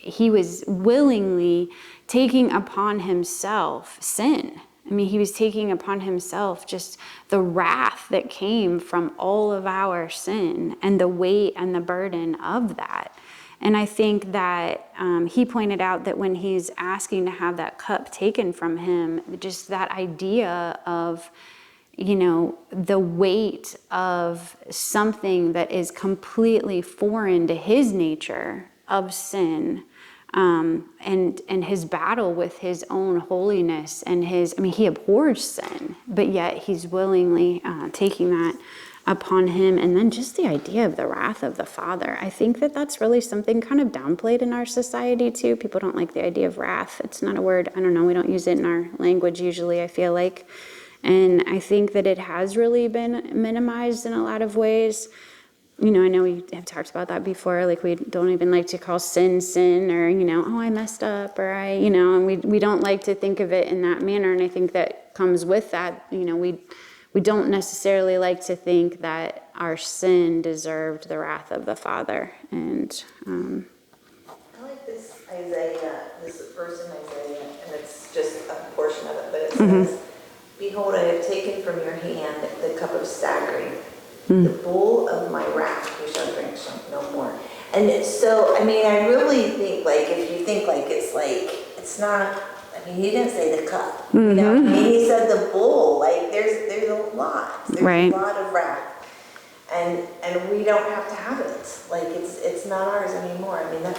he was willingly taking upon himself sin. I mean, he was taking upon himself just the wrath that came from all of our sin and the weight and the burden of that. And I think that he pointed out that when he's asking to have that cup taken from him, just that idea of, the weight of something that is completely foreign to his nature of sin, and his battle with his own holiness and he abhors sin, but yet he's willingly taking that upon him. And then just the idea of the wrath of the Father. I think that that's really something kind of downplayed in our society too. People don't like the idea of wrath. It's not a word, I don't know, we don't use it in our language usually, I feel like. And I think that it has really been minimized in a lot of ways. I know we have talked about that before, like we don't even like to call sin, or, oh, I messed up, or and we don't like to think of it in that manner. And I think that comes with that, we don't necessarily like to think that our sin deserved the wrath of the Father. And I like this this verse in Isaiah, and it's just a portion of it, but it says, "Behold, I have taken from your hand the cup of staggering. The bowl of my wrath you shall drink no more." And so, I really think, if you think, it's not, he didn't say the cup, he said the bowl, there's a lot. There's Right. a lot of wrath. And we don't have to have it. It's not ours anymore. That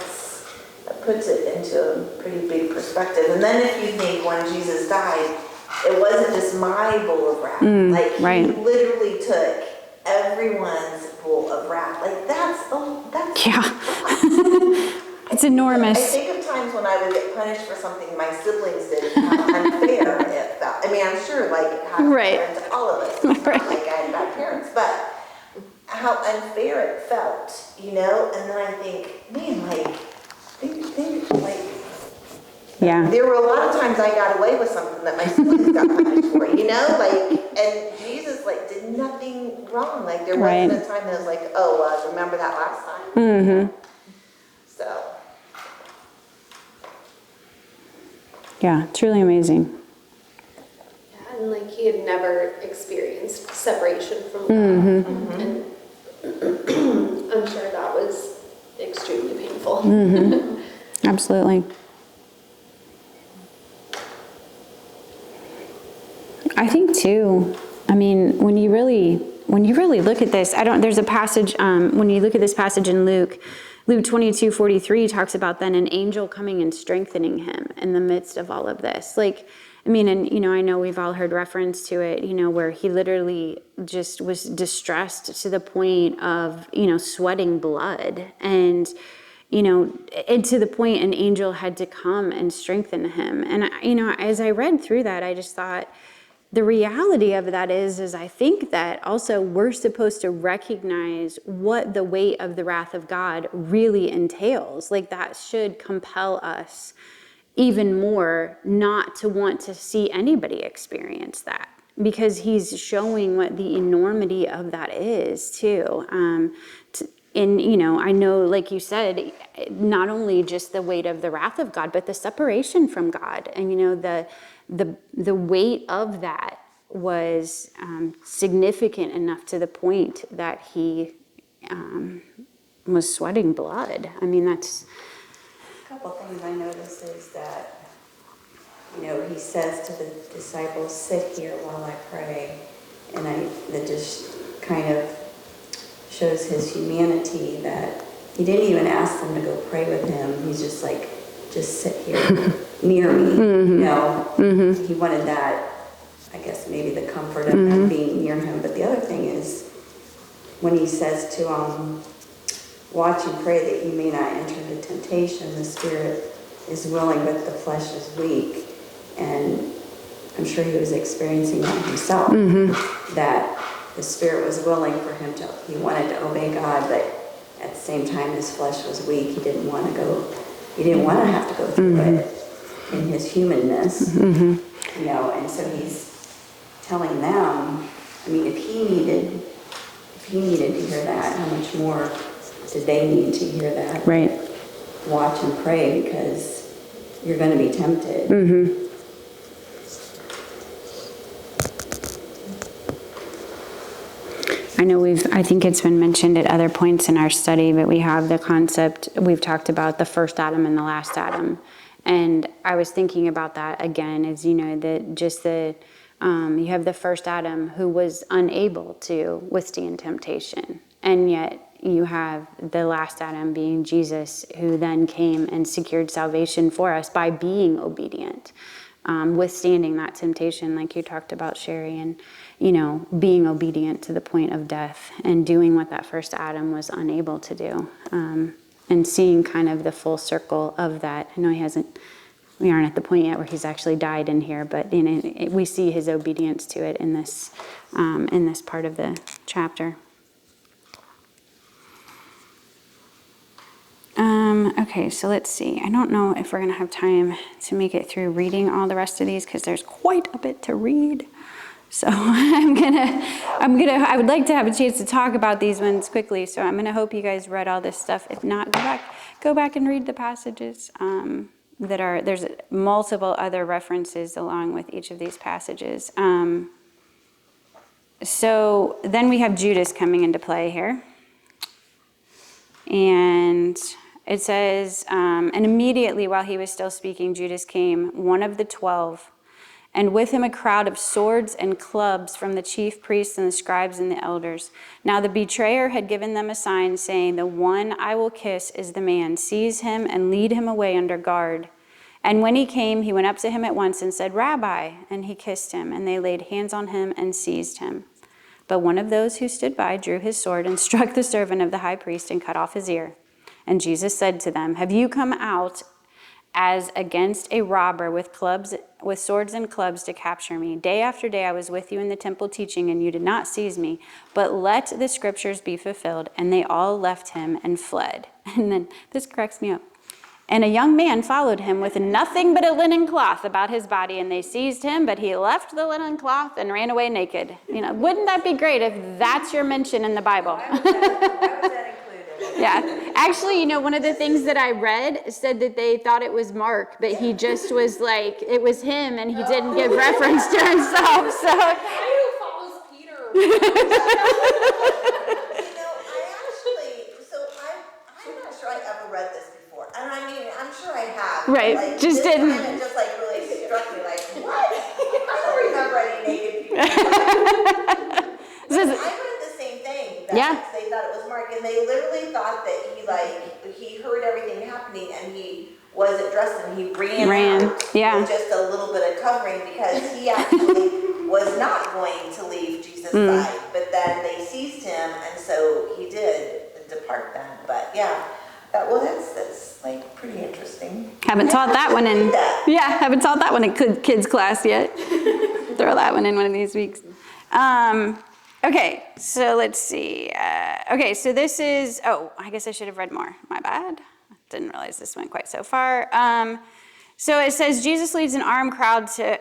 puts it into a pretty big perspective. And then if you think when Jesus died, it wasn't just my bowl of wrath. right. He literally took everyone's bowl of wrath. That's yeah, it's enormous. I think of times when I would get punished for something my siblings did, and how unfair it felt. I'm sure, it happened Right. to all of us. It's not like I had bad parents, but how unfair it felt, And then I think, man, Yeah. there were a lot of times I got away with something that my siblings got punished for, and Jesus, did nothing wrong. There Right. wasn't a time that was oh, remember that last time? So. Yeah, truly amazing. Yeah, and he had never experienced separation from God. And I'm sure that was extremely painful. Absolutely. I think too, when you really look at this, there's a passage, when you look at this passage in Luke 22:43 talks about then an angel coming and strengthening him in the midst of all of this. I know we've all heard reference to it, where he literally just was distressed to the point of, sweating blood, and to the point an angel had to come and strengthen him. And, as I read through that, I just thought, the reality of that is I think that also we're supposed to recognize what the weight of the wrath of God really entails. That should compel us even more not to want to see anybody experience that, because he's showing what the enormity of that is too. I know, like you said, not only just the weight of the wrath of God, but the separation from God. And, the weight of that was significant enough to the point that he was sweating blood. That's... A couple things I noticed is that, he says to the disciples, "Sit here while I pray." And that just kind of shows his humanity, that he didn't even ask them to go pray with him. He's just just sit here near me. He wanted that, I guess, maybe the comfort of them being near him. But the other thing is, when he says to watch and pray that you may not enter into temptation, the spirit is willing but the flesh is weak. And I'm sure he was experiencing that himself, that the spirit was willing for him he wanted to obey God, but at the same time his flesh was weak. He didn't want to have to go through it in his humanness, and so he's telling them, if he needed to hear that, how much more did they need to hear that? Right. watch and pray because you're going to be tempted. Mm-hmm. I know I think it's been mentioned at other points in our study, but we have the concept, we've talked about the first Adam and the last Adam. And I was thinking about that again, as you know, that just you have the first Adam who was unable to withstand temptation. And yet you have the last Adam being Jesus, who then came and secured salvation for us by being obedient. Withstanding that temptation, like you talked about, Sherry, and, being obedient to the point of death and doing what that first Adam was unable to do. And seeing kind of the full circle of that. I know we aren't at the point yet where he's actually died in here, but we see his obedience to it in this part of the chapter. Okay, so let's see. I don't know if we're going to have time to make it through reading all the rest of these because there's quite a bit to read. So I would like to have a chance to talk about these ones quickly. So I'm going to hope you guys read all this stuff. If not, go back and read the passages there's multiple other references along with each of these passages. So then we have Judas coming into play here. And it says, and immediately while he was still speaking, Judas came, one of the 12, and with him a crowd of swords and clubs from the chief priests and the scribes and the elders. Now the betrayer had given them a sign, saying, "The one I will kiss is the man. Seize him and lead him away under guard." And when he came, he went up to him at once and said, "Rabbi," and he kissed him, and they laid hands on him and seized him. But one of those who stood by drew his sword and struck the servant of the high priest and cut off his ear. And Jesus said to them, "Have you come out as against a robber with swords and clubs to capture me? Day after day I was with you in the temple teaching, and you did not seize me. But let the scriptures be fulfilled." And they all left him and fled. And then this cracks me up. And a young man followed him with nothing but a linen cloth about his body, and they seized him, but he left the linen cloth and ran away naked. Wouldn't that be great if that's your mention in the Bible? Why was that included? Yeah. Actually, one of the things that I read said that they thought it was Mark, but he just was like, it was him, and he didn't give reference to himself. So. Who follows Peter? I'm not sure I ever read this before. And I'm sure I have. Right, Like, just this didn't. kind of just really struck me like, what? I don't remember any naked people. I read the same thing. That they thought it was Mark, and they literally thought that he heard everything happening, and he wasn't dressed, and he ran out with just a little bit of covering, because he actually was not going to leave Jesus' side. But then they seized him, and so he did depart then. But that's like pretty interesting. Haven't taught that one in kids class yet. Throw that one in one of these weeks. Okay, so let's see. So this is, I guess I should have read more. My bad. Didn't realize this went quite so far. So it says Judas leads an armed crowd to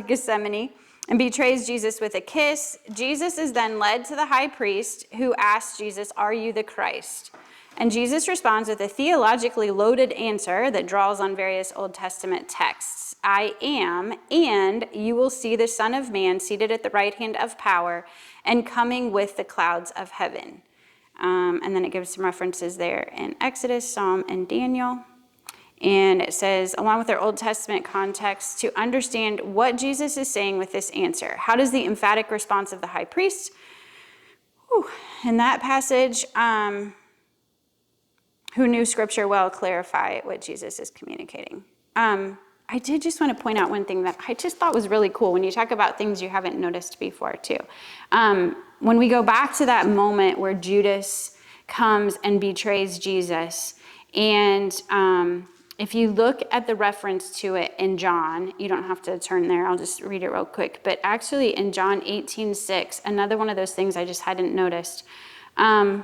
Gethsemane and betrays Jesus with a kiss. Jesus is then led to the high priest, who asks Jesus, "Are you the Christ?" And Jesus responds with a theologically loaded answer that draws on various Old Testament texts. "I am, and you will see the Son of Man seated at the right hand of power and coming with the clouds of heaven." And then it gives some references there in Exodus, Psalm, and Daniel. And it says, along with their Old Testament context, to understand what Jesus is saying with this answer. How does the emphatic response of the high priest in that passage, who knew Scripture well, clarify what Jesus is communicating? I did just want to point out one thing that I just thought was really cool when you talk about things you haven't noticed before, too. When we go back to that moment where Judas comes and betrays Jesus, and if you look at the reference to it in John, you don't have to turn there, I'll just read it real quick, but actually in John 18:6, another one of those things I just hadn't noticed. And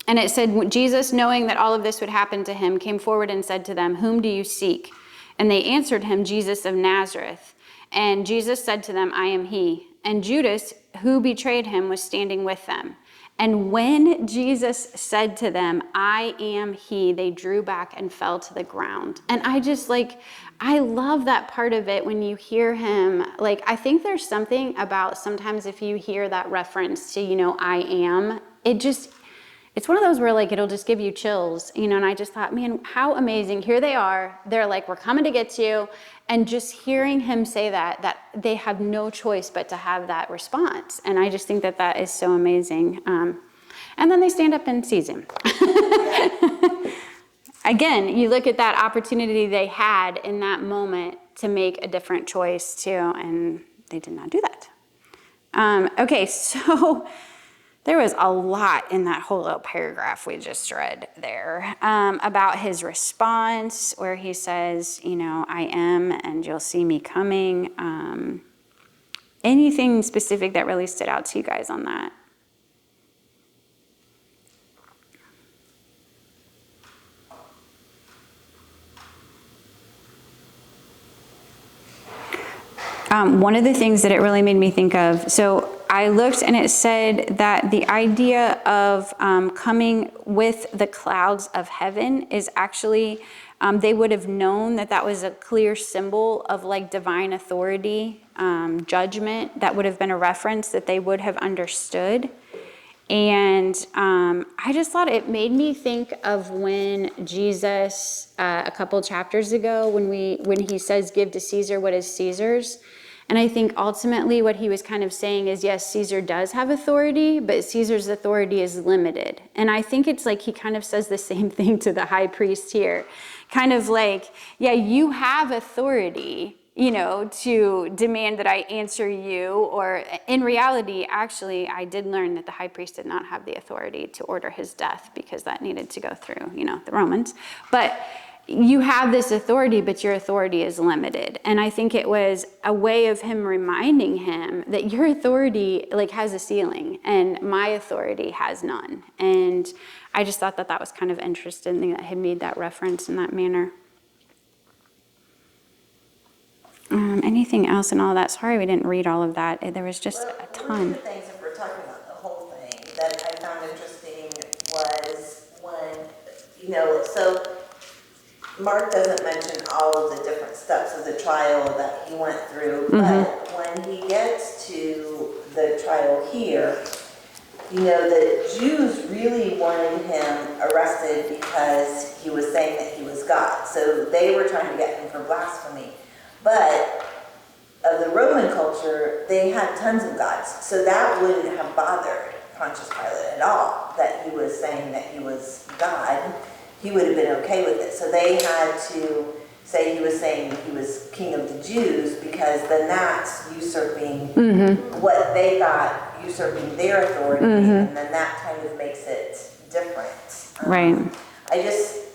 it said, Jesus, knowing that all of this would happen to him, came forward and said to them, "Whom do you seek?" And they answered him, "Jesus of Nazareth." And Jesus said to them, "I am he." And Judas, who betrayed him, was standing with them. And when Jesus said to them, I am he, they drew back and fell to the ground. And I just I love that part of it when you hear him. I think there's something about sometimes if you hear that reference to, I am, it's one of those where it'll just give you chills, and I just thought, man, how amazing. Here they are. They're like, we're coming to get you. And just hearing him say that they have no choice but to have that response. And I just think that is so amazing. And then they stand up and seize him. Again, you look at that opportunity they had in that moment to make a different choice too, and they did not do that. Okay, so there was a lot in that whole little paragraph we just read there about his response, where he says, I am, and you'll see me coming. Anything specific that really stood out to you guys on that? One of the things that it really made me think of, so I looked and it said that the idea of coming with the clouds of heaven is actually, they would have known that was a clear symbol of divine authority, judgment. That would have been a reference that they would have understood. And I just thought it made me think of when Jesus, a couple chapters ago, when he says, give to Caesar what is Caesar's. And I think ultimately what he was kind of saying is, yes, Caesar does have authority, but Caesar's authority is limited. And I think it's he kind of says the same thing to the high priest here. Kind of yeah, you have authority, to demand that I answer you. Or in reality, actually, I did learn that the high priest did not have the authority to order his death because that needed to go through, the Romans. But you have this authority, but your authority is limited. And I think it was a way of him reminding him that your authority has a ceiling and my authority has none. And I just thought that was kind of interesting that he made that reference in that manner. Anything else in all that? Sorry we didn't read all of that. There was just a ton. One of the things, if we're talking about the whole thing, that I found interesting was when, so Mark doesn't mention all of the different steps of the trial that he went through, but when he gets to the trial here, the Jews really wanted him arrested because he was saying that he was God. So they were trying to get him for blasphemy. But of the Roman culture, they had tons of gods. So that wouldn't have bothered Pontius Pilate at all, that he was saying that he was God. He would have been okay with it. So they had to say he was saying he was king of the Jews, because then that's usurping what they thought, usurping their authority, and then that kind of makes it different. Right. I guess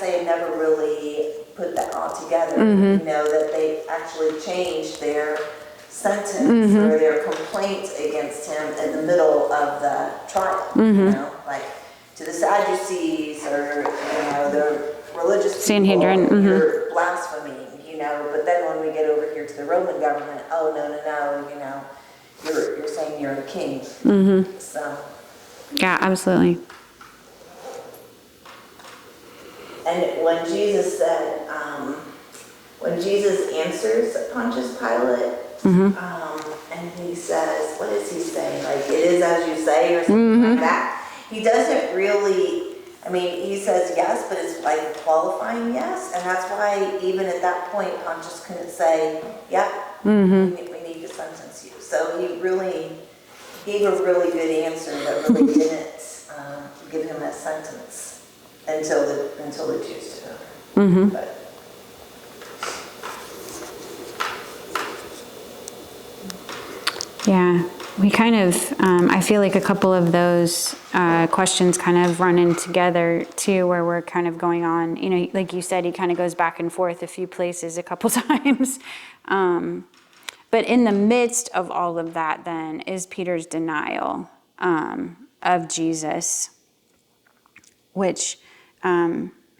I had never really put that all together, that they actually changed their sentence or their complaint against him in the middle of the trial, to the Sadducees or, the religious Sanhedrin, people, you're blaspheming, but then when we get over here to the Roman government, oh, no, you're saying you're a king. So. Yeah, absolutely. And when Jesus said, when Jesus answers Pontius Pilate, and he says, what does he say? It is as you say, or something like that. He doesn't really, he says yes, but it's a qualifying yes. And that's why even at that point, Pontius couldn't say, yep, we need to sentence you. So he really gave a really good answer that really didn't give him that sentence until the Jews took over. But, yeah, we kind of, I feel like a couple of those questions kind of run in together too, where we're kind of going on, like you said, he kind of goes back and forth a few places a couple times. But in the midst of all of that then is Peter's denial of Jesus, which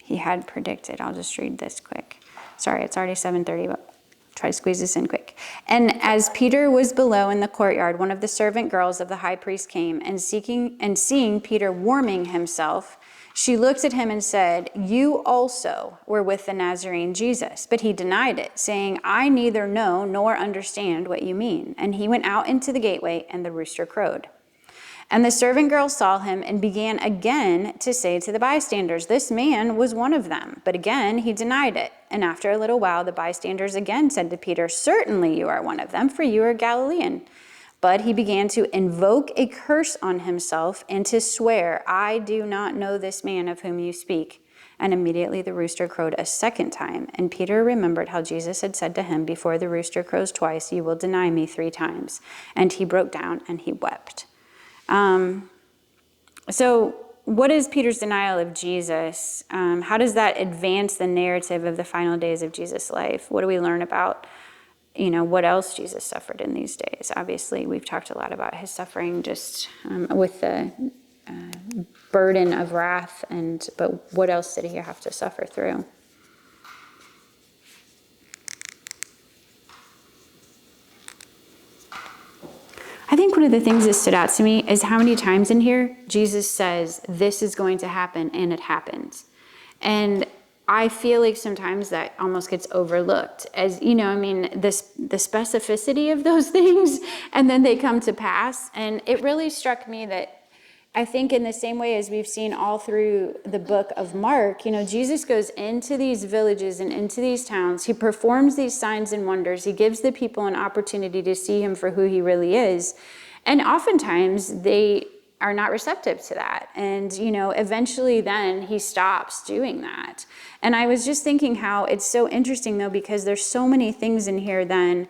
he had predicted. I'll just read this quick. Sorry, it's already 7:30, but try to squeeze this in quick. sake. And as Peter was below in the courtyard, one of the servant girls of the high priest came, and seeing Peter warming himself, she looked at him and said, "You also were with the Nazarene Jesus." But he denied it, saying, "I neither know nor understand what you mean." And he went out into the gateway, and the rooster crowed. And the servant girl saw him and began again to say to the bystanders, "This man was one of them." But again he denied it. And after a little while the bystanders again said to Peter, "Certainly you are one of them, for you are Galilean." But he began to invoke a curse on himself and to swear, "I do not know this man of whom you speak." And immediately the rooster crowed a second time. And Peter remembered how Jesus had said to him, "Before the rooster crows twice, you will deny me 3 times." And he broke down and he wept. So what is Peter's denial of Jesus? How does that advance the narrative of the final days of Jesus' life? What do we learn about, what else Jesus suffered in these days? Obviously, we've talked a lot about his suffering just with the burden of wrath, but what else did he have to suffer through? I think one of the things that stood out to me is how many times in here Jesus says, "This is going to happen," and it happens. And I feel like sometimes that almost gets overlooked as, the specificity of those things, and then they come to pass. And it really struck me that I think in the same way as we've seen all through the book of Mark, Jesus goes into these villages and into these towns. He performs these signs and wonders. He gives the people an opportunity to see him for who he really is. And oftentimes they are not receptive to that. And, eventually then he stops doing that. And I was just thinking how it's so interesting though, because there's so many things in here then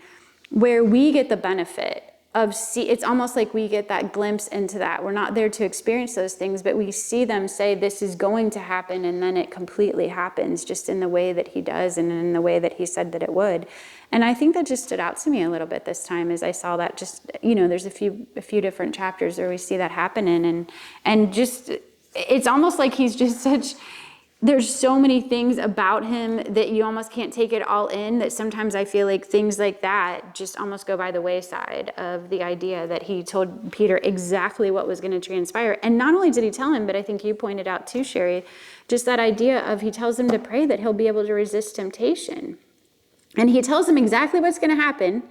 where we get the benefit of it's almost like we get that glimpse into that. We're not there to experience those things, but we see them say this is going to happen, and then it completely happens just in the way that he does and in the way that he said that it would. And I think that just stood out to me a little bit this time as I saw that just, there's a few different chapters where we see that happening, and just it's almost like he's just such. There's so many things about him that you almost can't take it all in, that sometimes I feel like things like that just almost go by the wayside of the idea that he told Peter exactly what was going to transpire. And not only did he tell him, but I think you pointed out too, Sherry, just that idea of he tells him to pray that he'll be able to resist temptation. And he tells him exactly what's going to happen.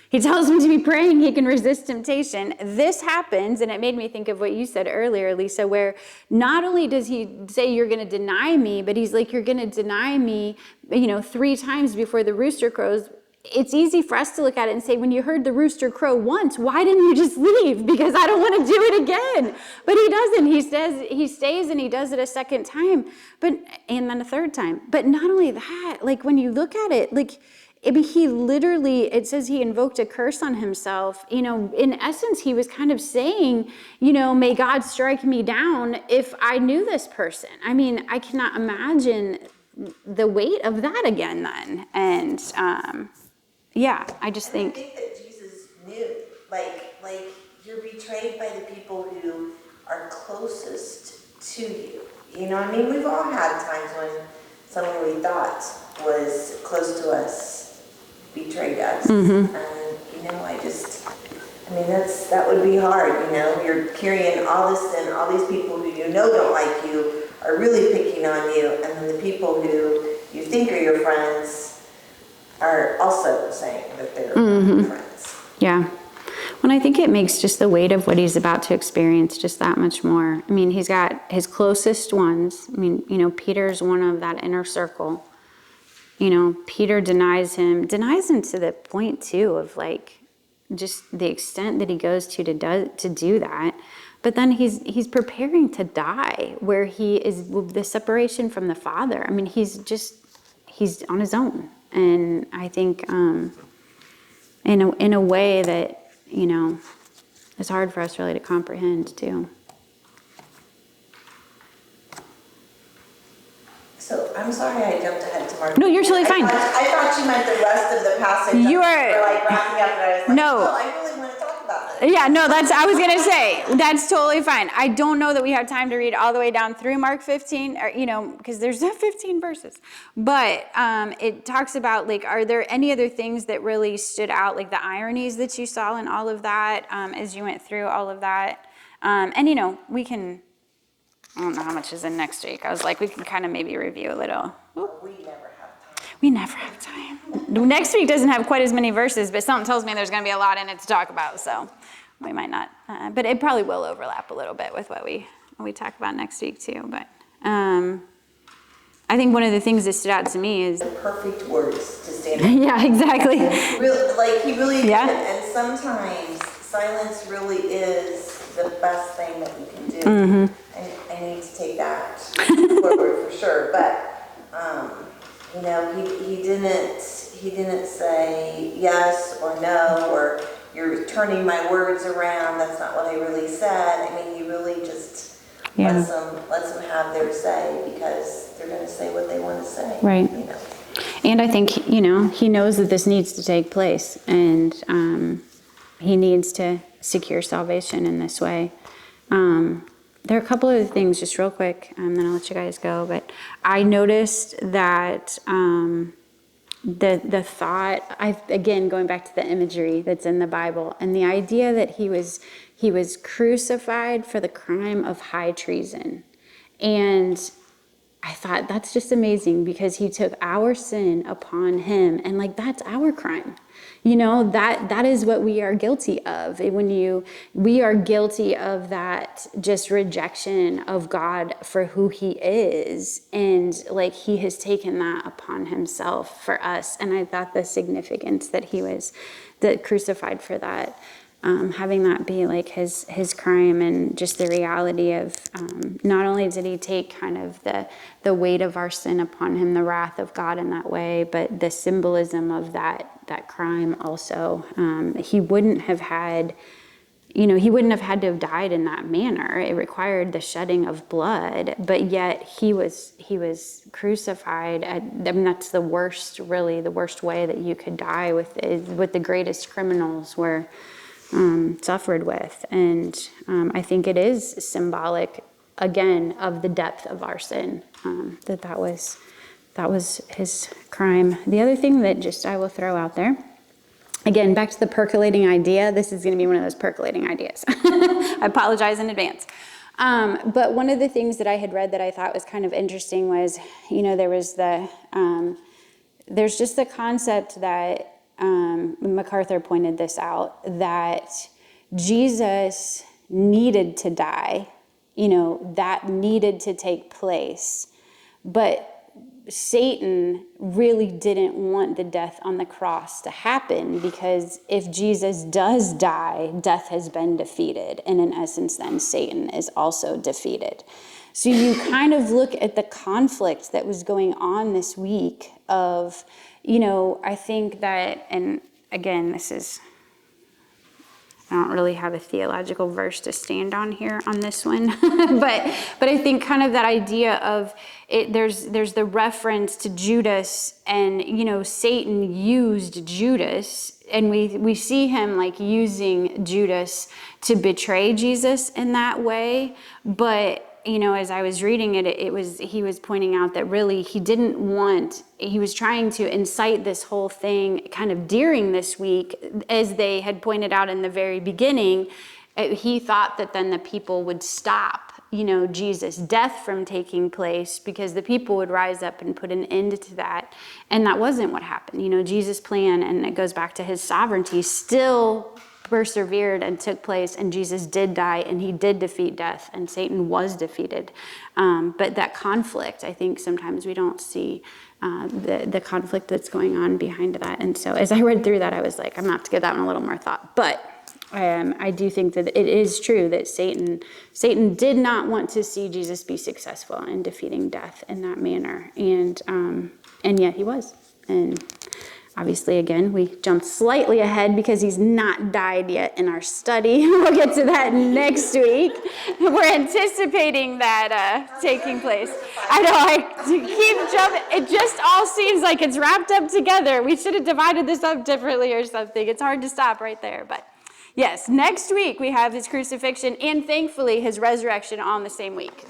He tells him to be praying he can resist temptation. This happens, and it made me think of what you said earlier, Lisa, where not only does he say you're going to deny me, but he's like, you're going to deny me, 3 times before the rooster crows. It's easy for us to look at it and say, when you heard the rooster crow once, why didn't you just leave? Because I don't want to do it again. But he doesn't. He stays and he does it a second time, and then a third time. But not only that, like when you look at it, he literally, it says he invoked a curse on himself. In essence, he was kind of saying, may God strike me down if I knew this person. I mean, I cannot imagine the weight of that again then. And I just think. I think that Jesus knew, like you're betrayed by the people who are closest to you. We've all had times when someone we thought was close to us betrayed us. Mm-hmm. And, that would be hard, You're carrying all this sin, all these people who don't like you are really picking on you, and then the people who you think are your friends are also saying that they're your friends. Yeah. Well, I think it makes just the weight of what he's about to experience just that much more. I mean, he's got his closest ones. I mean, Peter's one of that inner circle. Peter denies him to the point too of just the extent that he goes to do that. But then he's preparing to die, where he is the separation from the Father. I mean, he's on his own. And I think in a way that, it's hard for us really to comprehend too. So I'm sorry I jumped ahead to Mark. No, you're totally fine. I thought you meant the rest of the passage. You are. We're wrapping up, and I was like, No. I really want to talk about this. Yeah, no, I was going to say, that's totally fine. I don't know that we have time to read all the way down through Mark 15, or, because there's 15 verses. But it talks about, like, are there any other things that really stood out, like the ironies that you saw in all of that as you went through all of that? And, we can, I don't know how much is in next week. I was like, we can kind of maybe review a little. We never have time. We never have time. Next week doesn't have quite as many verses, but something tells me there's going to be a lot in it to talk about, so we might not. But it probably will overlap a little bit with what we talk about next week too. But I think one of the things that stood out to me is The perfect words to stand up. yeah, exactly. He really Yeah. did. And sometimes silence really is the best thing that we can do. Mm-hmm. And I need to take that forward for sure. But he didn't say yes or no, or you're turning my words around. That's not what I really said. I mean, he really just lets them have their say, because they're going to say what they want to say. Right. And I think, he knows that this needs to take place, and he needs to secure salvation in this way. There are a couple of things, just real quick, and then I'll let you guys go. But I noticed that the thought, again, going back to the imagery that's in the Bible, and the idea that he was crucified for the crime of high treason. And I thought, that's just amazing, because he took our sin upon him, and that's our crime. That is what we are guilty of. We are guilty of that, just rejection of God for who he is. And he has taken that upon himself for us. And I thought the significance that he was crucified for that, having that be his crime, and just the reality of not only did he take kind of the weight of our sin upon him, the wrath of God in that way, but the symbolism of that crime also. He wouldn't have had to have died in that manner. It required the shedding of blood, but yet he was crucified. That's the worst way that you could die, with the greatest criminals were suffered with. And I think it is symbolic, again, of the depth of our sin, that was his crime. The other thing that I will throw out there, again, back to the percolating idea. This is going to be one of those percolating ideas. I apologize in advance. But one of the things that I had read that I thought was kind of interesting was, there's just the concept that MacArthur pointed this out, that Jesus needed to die, that needed to take place. But Satan really didn't want the death on the cross to happen, because if Jesus does die, death has been defeated. And in essence, then Satan is also defeated. So you kind of look at the conflict that was going on this week of, I think that, and again, I don't really have a theological verse to stand on here on this one, but I think kind of that idea of it. There's the reference to Judas, and Satan used Judas, and we see him using Judas to betray Jesus in that way. But as I was reading it, he was pointing out that really he was trying to incite this whole thing kind of during this week, as they had pointed out in the very beginning. He thought that then the people would stop, Jesus' death from taking place, because the people would rise up and put an end to that. And that wasn't what happened. Jesus' plan, and it goes back to his sovereignty, still persevered and took place, and Jesus did die, and he did defeat death, and Satan was defeated. But that conflict, I think sometimes we don't see the conflict that's going on behind that. And so as I read through that, I was like, I'm gonna have to give that one a little more thought. But I do think that it is true that Satan did not want to see Jesus be successful in defeating death in that manner, and yet he was. And obviously, again, we jumped slightly ahead because he's not died yet in our study. We'll get to that next week. We're anticipating that taking place. I know, I keep jumping. It just all seems like it's wrapped up together. We should have divided this up differently or something. It's hard to stop right there. But Yes, next week we have his crucifixion and thankfully his resurrection on the same week.